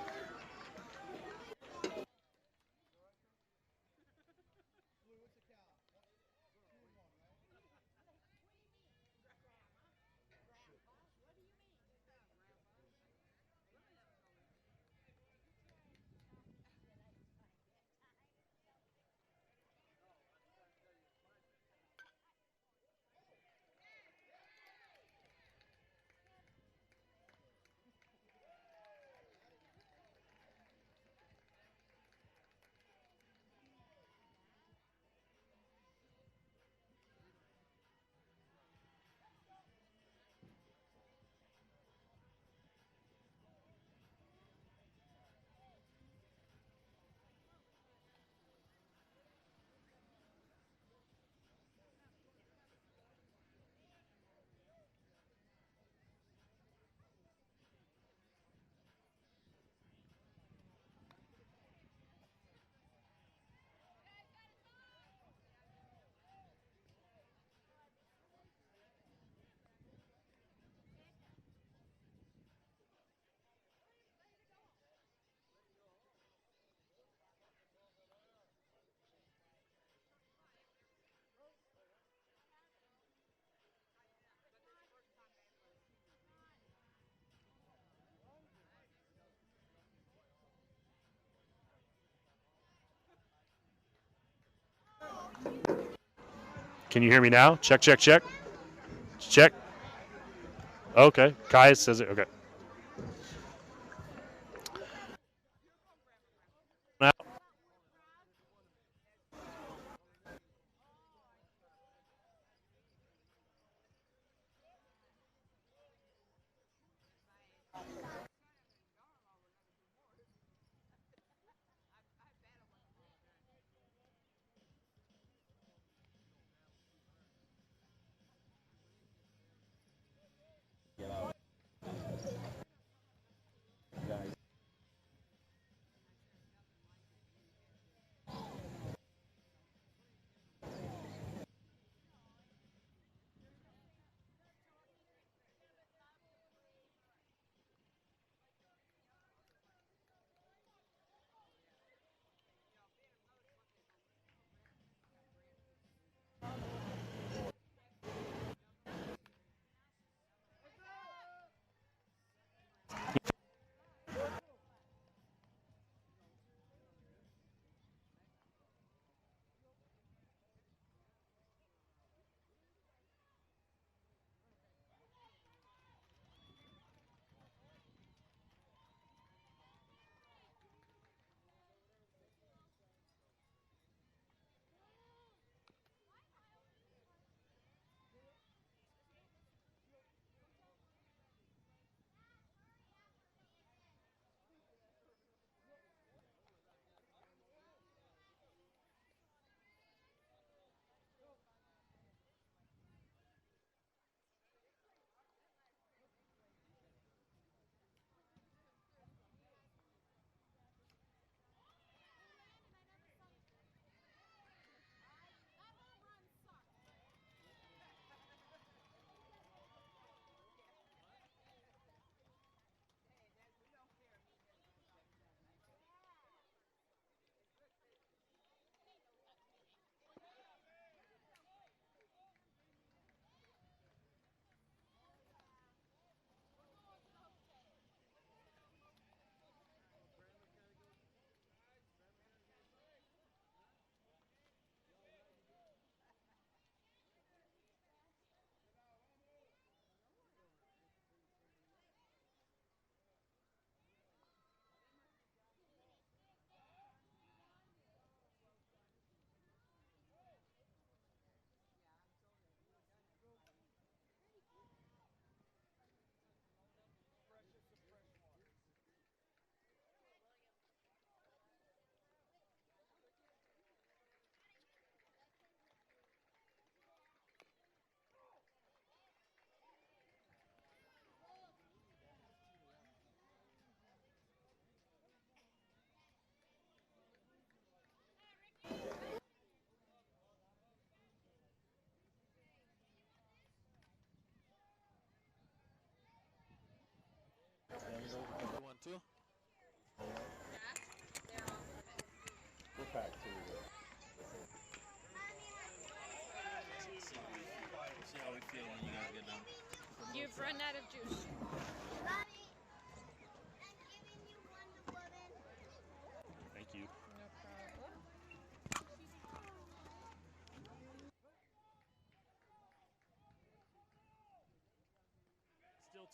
Speaker 1: Can you hear me now? Check, check, check. Check. Okay. Kai says it. Okay. Now.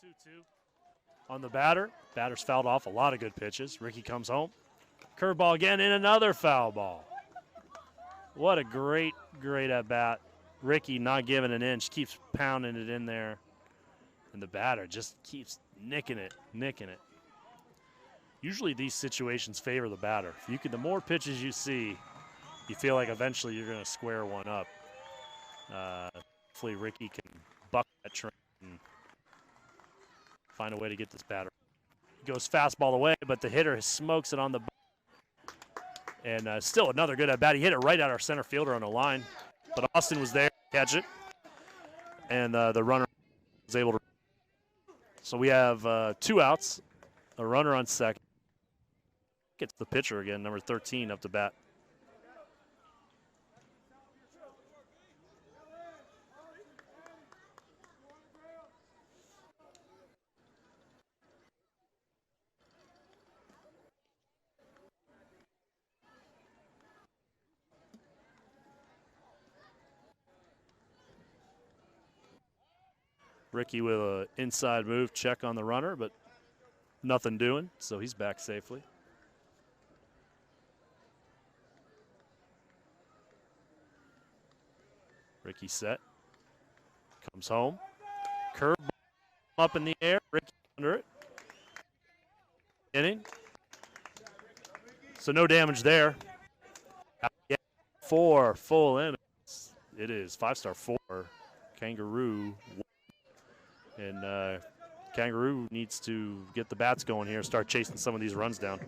Speaker 1: 2-2 on the batter. Batter's fouled off a lot of good pitches. Ricky comes home. Curveball again and another foul ball. What a great at bat. Ricky not giving an inch, keeps pounding it in there. And the batter just keeps nicking it. Usually these situations favor the batter. The more pitches you see, you feel like eventually you're going to square one up. Hopefully Ricky can buck that trend and find a way to get this batter. He goes fastball away, but the hitter smokes it on the. And still another good at bat. He hit it right at our center fielder on the line, but Austin was there to catch it, and the runner was able to. So we have 2 outs, a runner on second. Gets the pitcher again, number 13, up to bat. Ricky with an inside move, check on the runner, but nothing doing, so he's back safely. Ricky set, comes home, curve up in the air, Ricky under it. Inning. So no damage there. 4 full innings. It is 5-star 4, Kangaroo 1. And Kangaroo needs to get the bats going here, start chasing some of these runs down.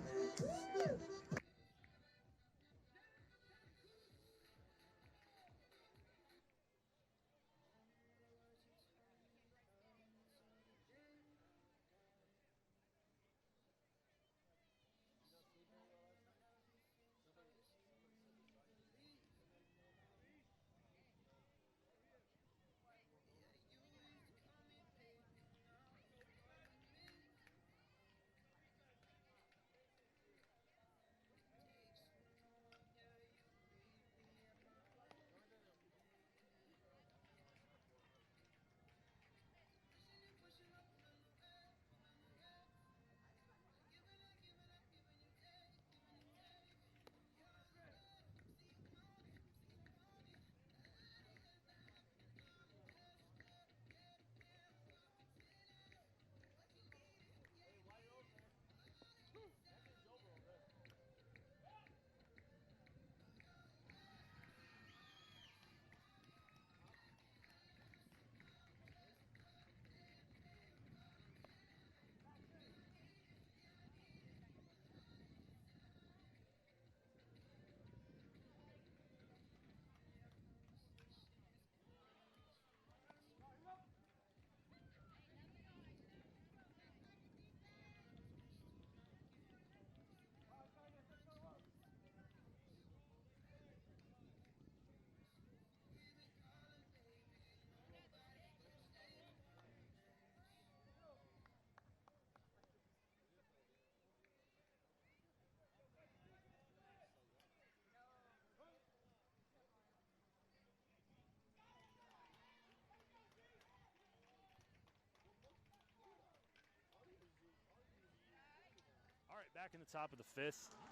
Speaker 1: Back in the top of the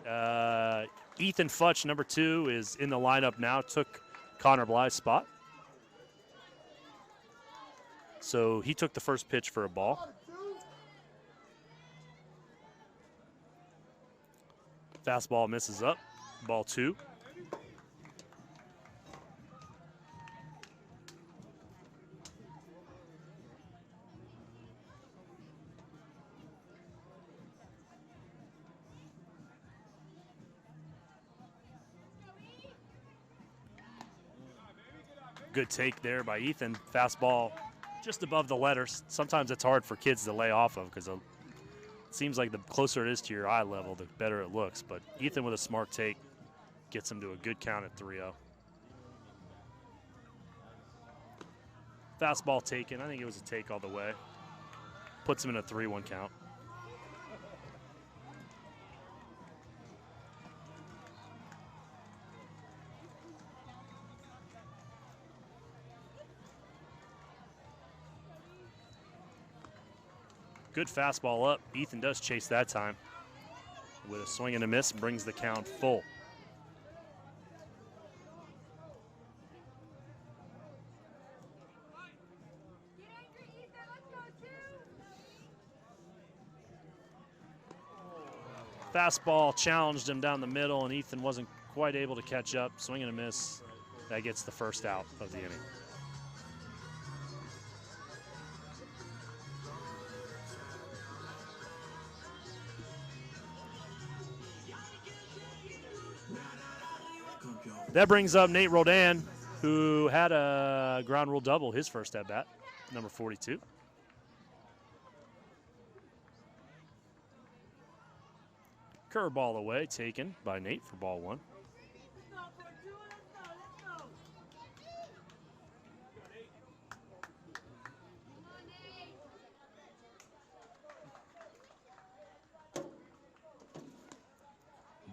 Speaker 1: 5th. Ethan Futch, number 2, is in the lineup now. Took Connor Bly's spot. So he took the first pitch for a ball. Fastball misses up. Ball 2. Good take there by Ethan. Fastball just above the letters. Sometimes it's hard for kids to lay off of because it seems like the closer it is to your eye level, the better it looks. But Ethan with a smart take gets him to a good count at 3-0. Fastball taken. I think it was a take all the way. Puts him in a 3-1 count. Good fastball up. Ethan does chase that time with a swing and a miss, brings the count full. Fastball challenged him down the middle, and Ethan wasn't quite able to catch up. Swing and a miss. That gets the first out of the inning. That brings up Nate Roldan, who had a ground rule double his first at bat, number 42. Curveball away, taken by Nate for ball one.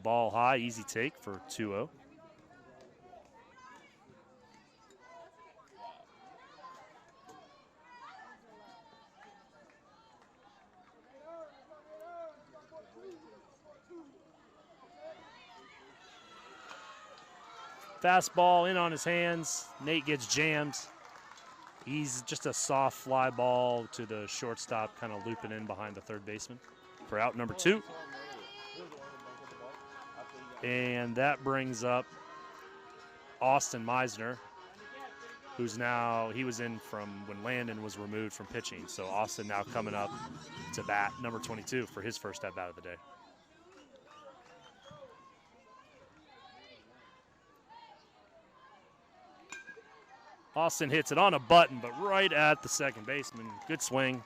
Speaker 1: Ball high, easy take for 2-0. Fastball in on his hands. Nate gets jammed. He's just a soft fly ball to the shortstop, kind of looping in behind the third baseman for out number 2. And that brings up Austin Meisner, who's now, he was in from when Landon was removed from pitching. So Austin now coming up to bat, number 22, for his first at bat of the day. Austin hits it on a button, but right at the second baseman. Good swing.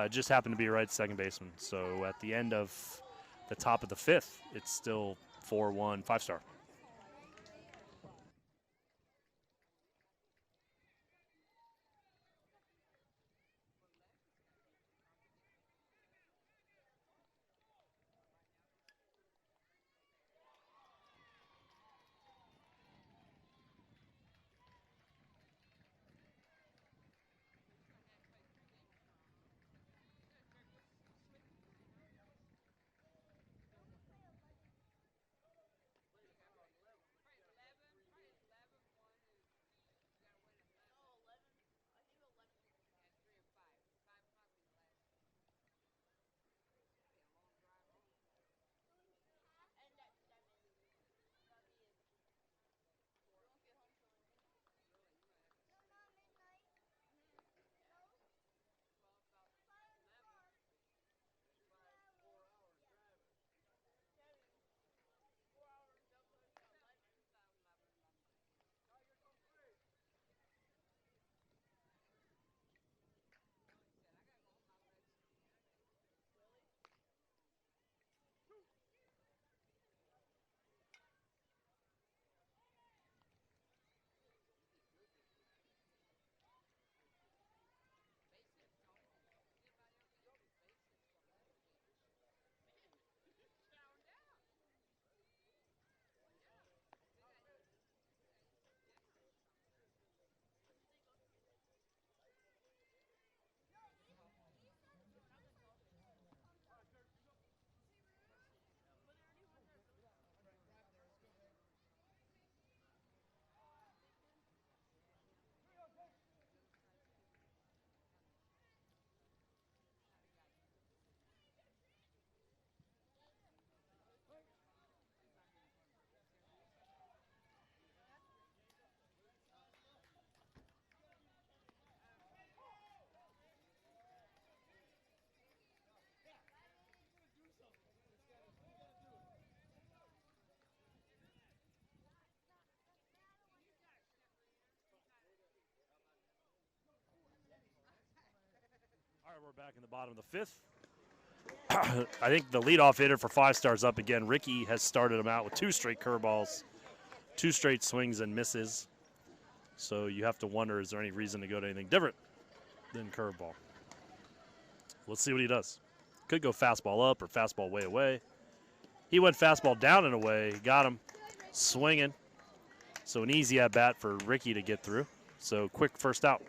Speaker 1: Just happened to be right at second baseman. So at the end of the top of the 5th, it's still 4-1 Five Star. All right, we're back in the bottom of the 5th. I think the leadoff hitter for Five Star's up again. Ricky has started him out with 2 straight curveballs, 2 straight swings and misses. So you have to wonder, is there any reason to go to anything different than curveball? Let's see what he does. Could go fastball up or fastball way away. He went fastball down and away. Got him swinging. So an easy at bat for Ricky to get through. So quick first out.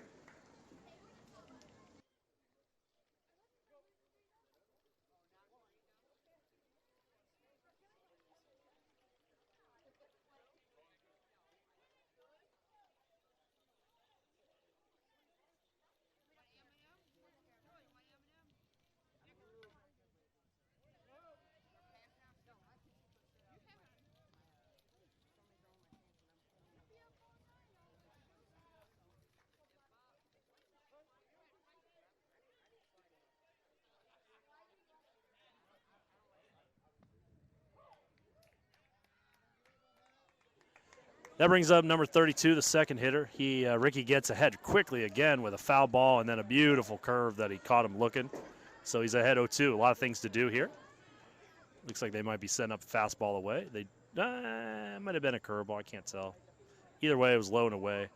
Speaker 1: That brings up number 32, the second hitter. Ricky gets ahead quickly again with a foul ball and then a beautiful curve that he caught him looking. So he's ahead 0-2. A lot of things to do here. Looks like they might be setting up a fastball away. They might have been a curveball. I can't tell. Either way, it was low and away.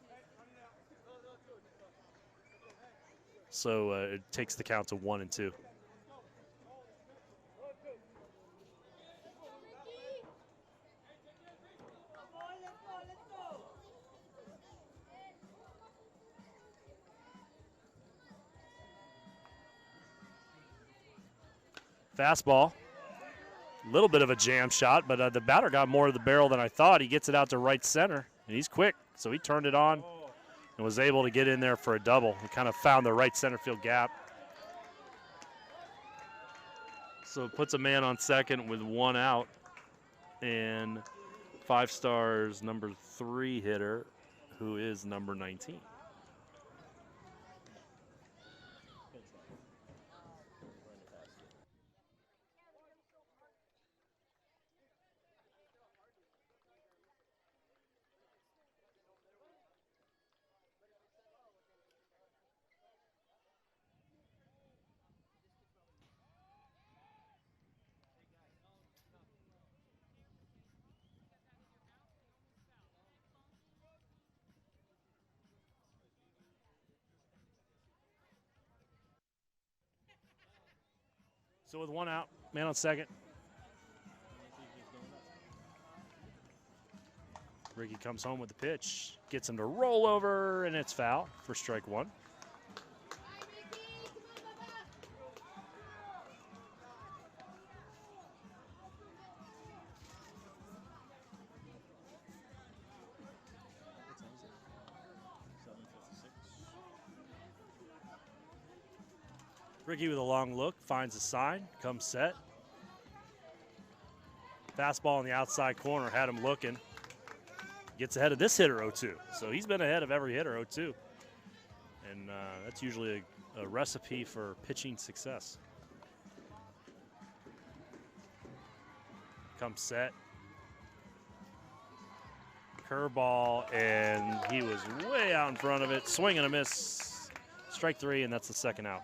Speaker 1: So it takes the count to 1-2. Fastball. A little bit of a jam shot, but the batter got more of the barrel than I thought. He gets it out to right center, and he's quick. So he turned it on and was able to get in there for a double. He kind of found the right center field gap. So it puts a man on second with 1 out. And Five Star's number 3 hitter, who is number 19. So with 1 out, man on second. Ricky comes home with the pitch, gets him to roll over, and it's foul for strike 1. Ricky with a long look, finds a sign, comes set. Fastball in the outside corner, had him looking. Gets ahead of this hitter 0-2. So he's been ahead of every hitter 0-2. And that's usually a recipe for pitching success. Comes set. Curveball, and he was way out in front of it. Swing and a miss. Strike 3, and that's the second out.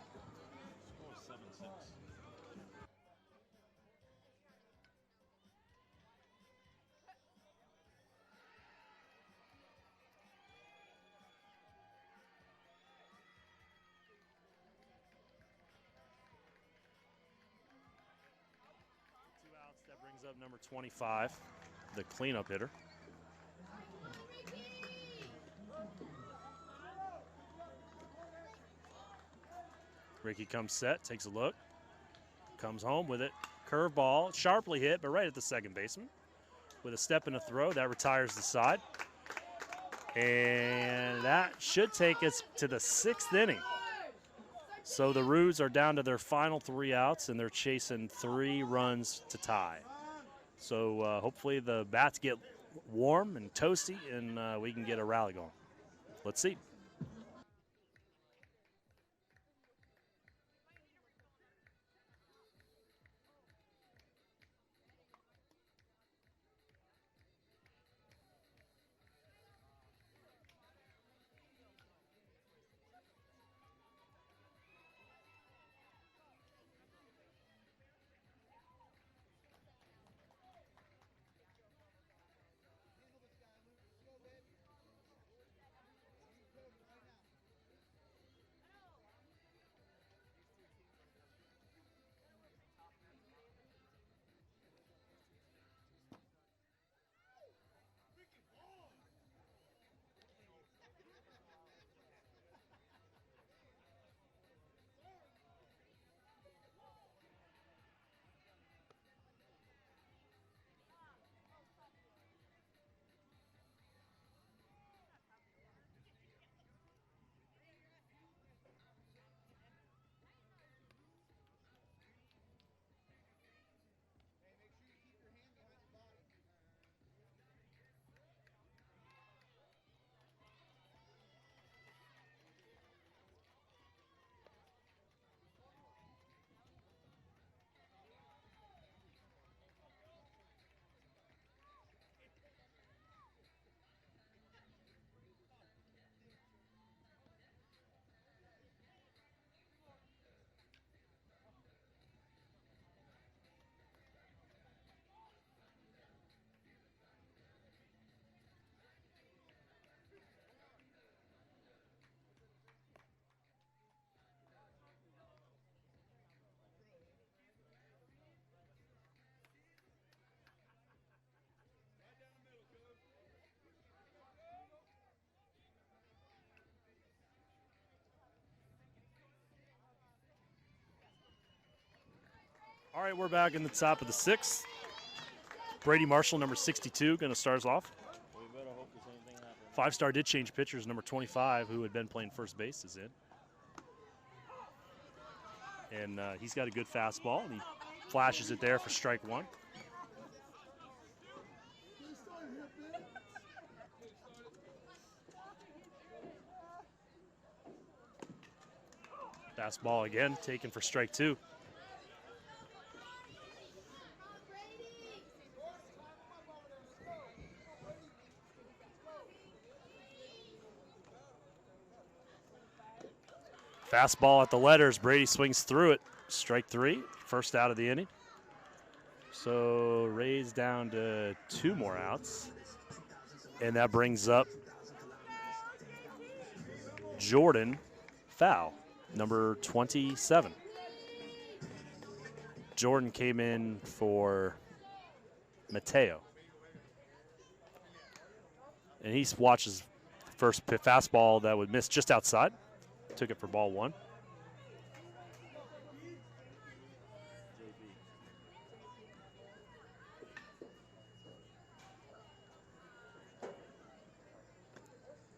Speaker 1: That brings up number 25, the cleanup hitter. Ricky comes set, takes a look, comes home with it. Curveball, sharply hit, but right at the second baseman. With a step and a throw, that retires the side. And that should take us to the 6th inning. So the Roos are down to their final 3 outs, and they're chasing 3 runs to tie. So hopefully the bats get warm and toasty, and we can get a rally going. Let's see. right, we're back in the top of the sixth. Brady Marshall, number 62, going to start us off.
Speaker 3: We better hope the same thing happens.
Speaker 1: Five Star did change pitchers. Number 25, who had been playing first base, is in. And he's got a good fastball, and he flashes it there for strike one. Fastball again, taken for strike two. Fastball at the letters. Brady swings through it. Strike three, first out of the inning. So Rays down to 2 more outs. And that brings up Jordan Fowl, number 27. Jordan came in for Mateo. And he watches first fastball that would miss just outside. Took it for ball one.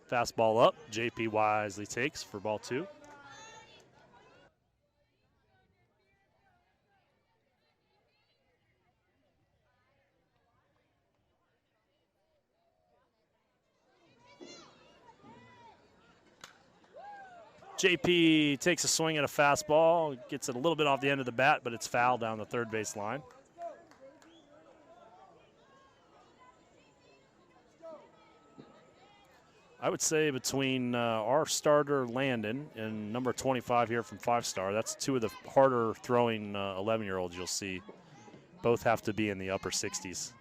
Speaker 1: Fastball up. JP wisely takes for ball two. JP takes a swing at a fastball, gets it a little bit off the end of the bat, but it's foul down the third base line. I would say between our starter Landon and number 25 here from Five Star, that's 2 of the harder throwing 11-year-olds you'll see. Both have to be in the upper 60s.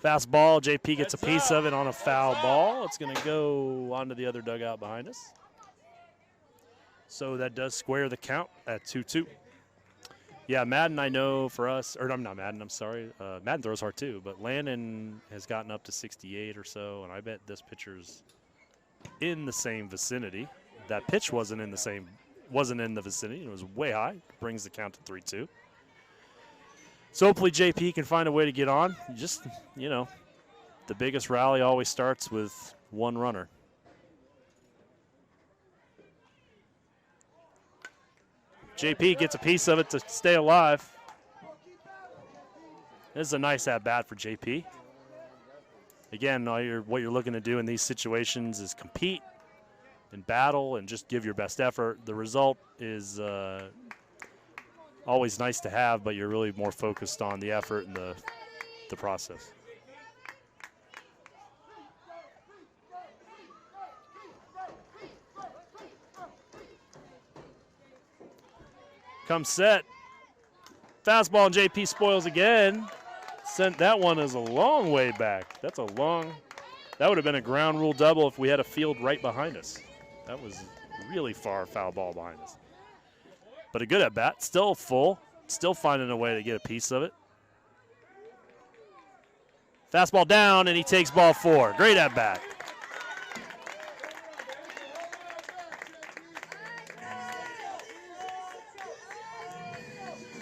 Speaker 1: Fastball, JP gets a piece of it on a foul ball. It's going to go onto the other dugout behind us. So that does square the count at 2-2. Yeah, Madden, I know for us, or I'm not Madden, I'm sorry. Madden throws hard too, but Landon has gotten up to 68 or so, and I bet this pitcher's in the same vicinity. That pitch wasn't in the vicinity. It was way high. Brings the count to 3-2. So hopefully JP can find a way to get on. Just, the biggest rally always starts with one runner. JP gets a piece of it to stay alive. This is a nice at-bat for JP. Again, what you're looking to do in these situations is compete and battle and just give your best effort. The result is always nice to have, but you're really more focused on the effort and the process. Comes set. Fastball and JP spoils again. Sent that one is a long way back. That would have been a ground rule double if we had a field right behind us. That was really far foul ball behind us. But a good at bat, still full, still finding a way to get a piece of it. Fastball down, and he takes ball 4. Great at bat.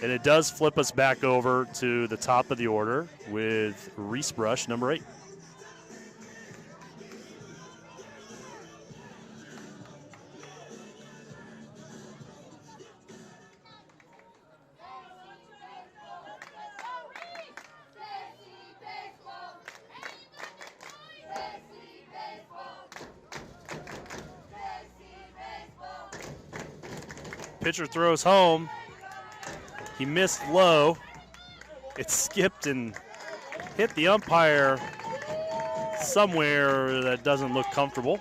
Speaker 1: And it does flip us back over to the top of the order with Reese Brush, number 8. Pitcher throws home. He missed low. It skipped and hit the umpire somewhere that doesn't look comfortable.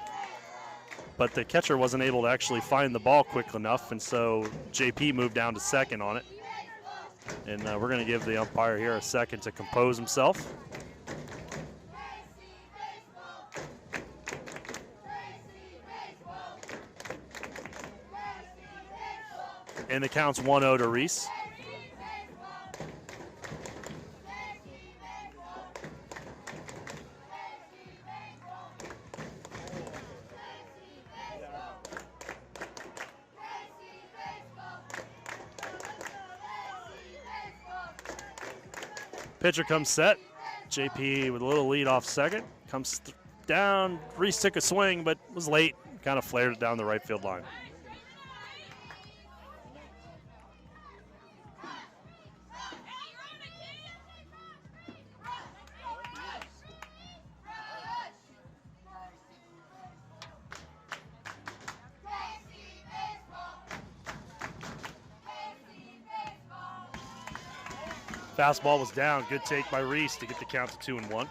Speaker 1: But the catcher wasn't able to actually find the ball quick enough, and so JP moved down to second on it. And we're going to give the umpire here a second to compose himself. And the count's 1-0 to Reese. Pitcher comes set. JP with a little lead off second. Comes down. Reese took a swing, but was late. Kind of flared it down the right field line. Fastball was down. Good take by Reese to get the count to 2-1.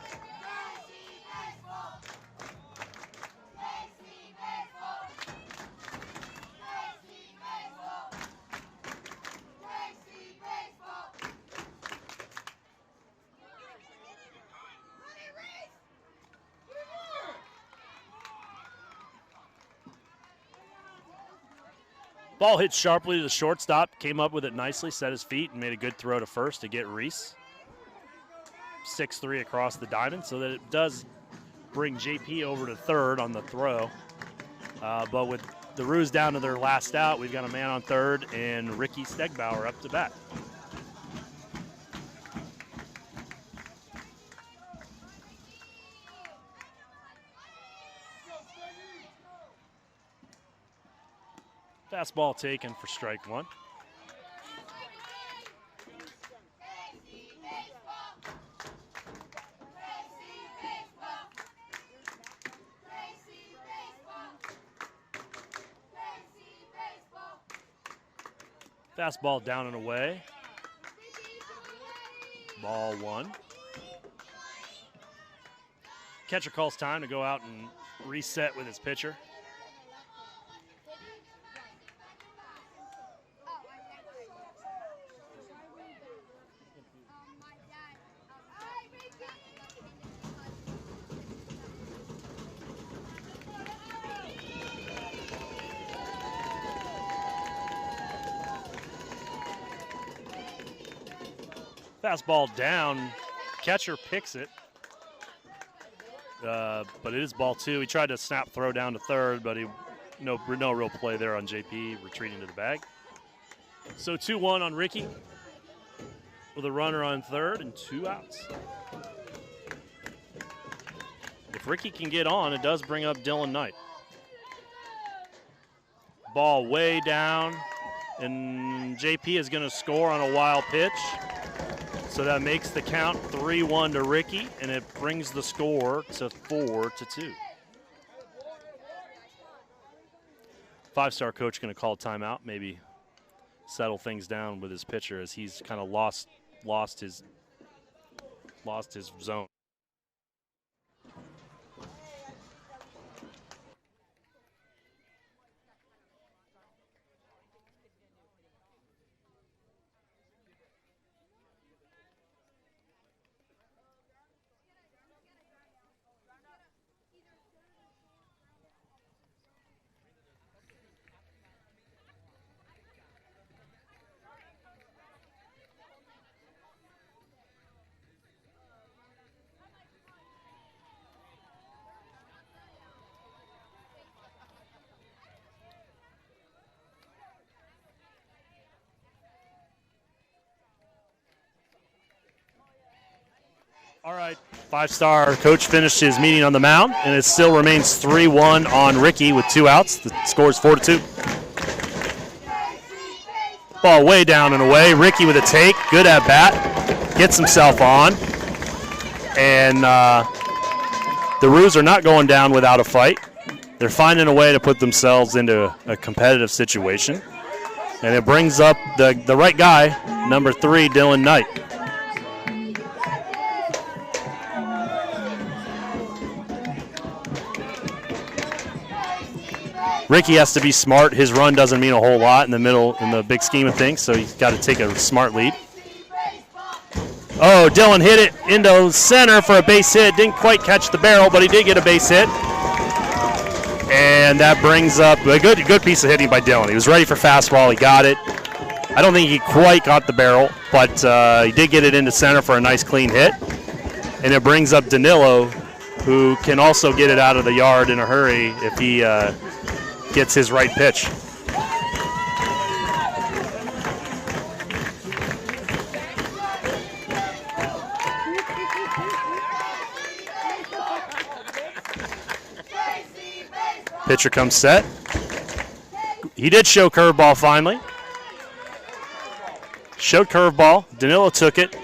Speaker 1: Ball hit sharply to the shortstop, came up with it nicely, set his feet, and made a good throw to first to get Reese. 6-3 across the diamond, so that it does bring JP over to third on the throw. But with the Roos down to their last out, we've got a man on third and Ricky Stegbauer up to bat. Fastball taken for strike one. Fastball down and away. Ball one. Catcher calls time to go out and reset with his pitcher. Fastball down, catcher picks it, but it is ball two. He tried to snap throw down to third, but no real play there on JP, retreating to the bag. So 2-1 on Ricky with a runner on third and 2 outs. If Ricky can get on, it does bring up Dylan Knight. Ball way down, and JP is going to score on a wild pitch. So that makes the count 3-1 to Ricky, and it brings the score to 4-2. Five-star coach going to call timeout, maybe settle things down with his pitcher as he's kind of lost his zone. All right, Five-star coach finished his meeting on the mound, and it still remains 3-1 on Ricky with 2 outs. The score is 4-2. Ball way down and away. Ricky with a take, good at bat, gets himself on, and the Roos are not going down without a fight. They're finding a way to put themselves into a competitive situation, and it brings up the right guy, number 3, Dylan Knight. Ricky has to be smart. His run doesn't mean a whole lot in the big scheme of things, so he's got to take a smart lead. Oh, Dylan hit it into center for a base hit. Didn't quite catch the barrel, but he did get a base hit. And that brings up a good piece of hitting by Dylan. He was ready for fastball. He got it. I don't think he quite got the barrel, but he did get it into center for a nice clean hit. And it brings up Danilo, who can also get it out of the yard in a hurry if he gets his right pitch. Pitcher comes set. He did show curveball finally. Showed curveball. Danilo took it.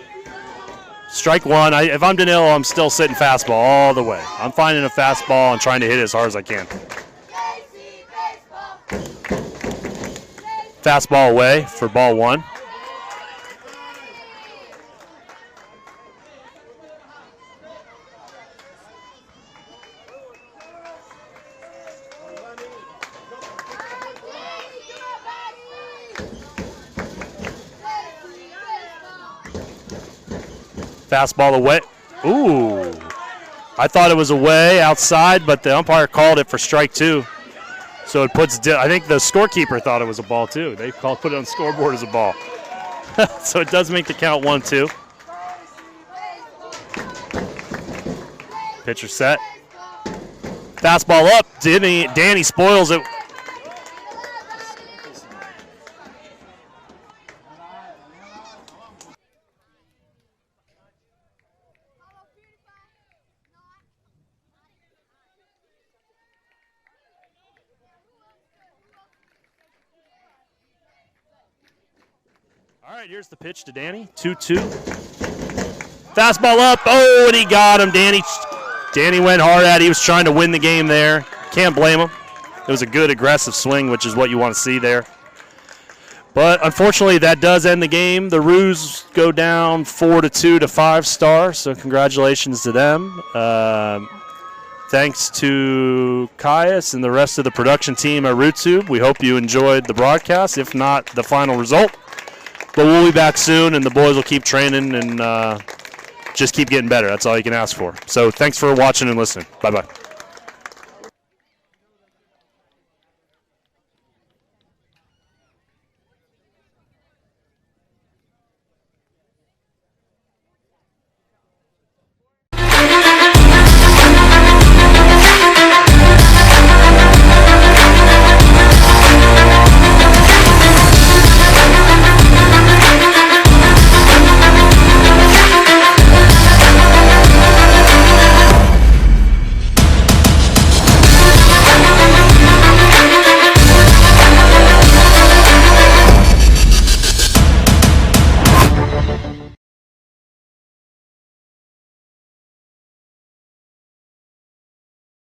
Speaker 1: Strike one. If I'm Danilo, I'm still sitting fastball all the way. I'm finding a fastball and trying to hit it as hard as I can. Fastball away for ball one. Fastball away. Ooh. I thought it was away outside, but the umpire called it for strike two. So it puts, I think the scorekeeper thought it was a ball too. They put it on the scoreboard as a ball. So it does make the count 1-2. Pitcher set. Fastball up. Danny spoils it. All right, here's the pitch to Danny. 2-2. Fastball up. Oh, and he got him. Danny went hard at it. He was trying to win the game there. Can't blame him. It was a good aggressive swing, which is what you want to see there. But unfortunately, that does end the game. The Roos go down 4-2 to 5 Star, so congratulations to them. Thanks to Caius and the rest of the production team at RootTube. We hope you enjoyed the broadcast, if not the final result. But we'll be back soon, and the boys will keep training and just keep getting better. That's all you can ask for. So thanks for watching and listening. Bye-bye.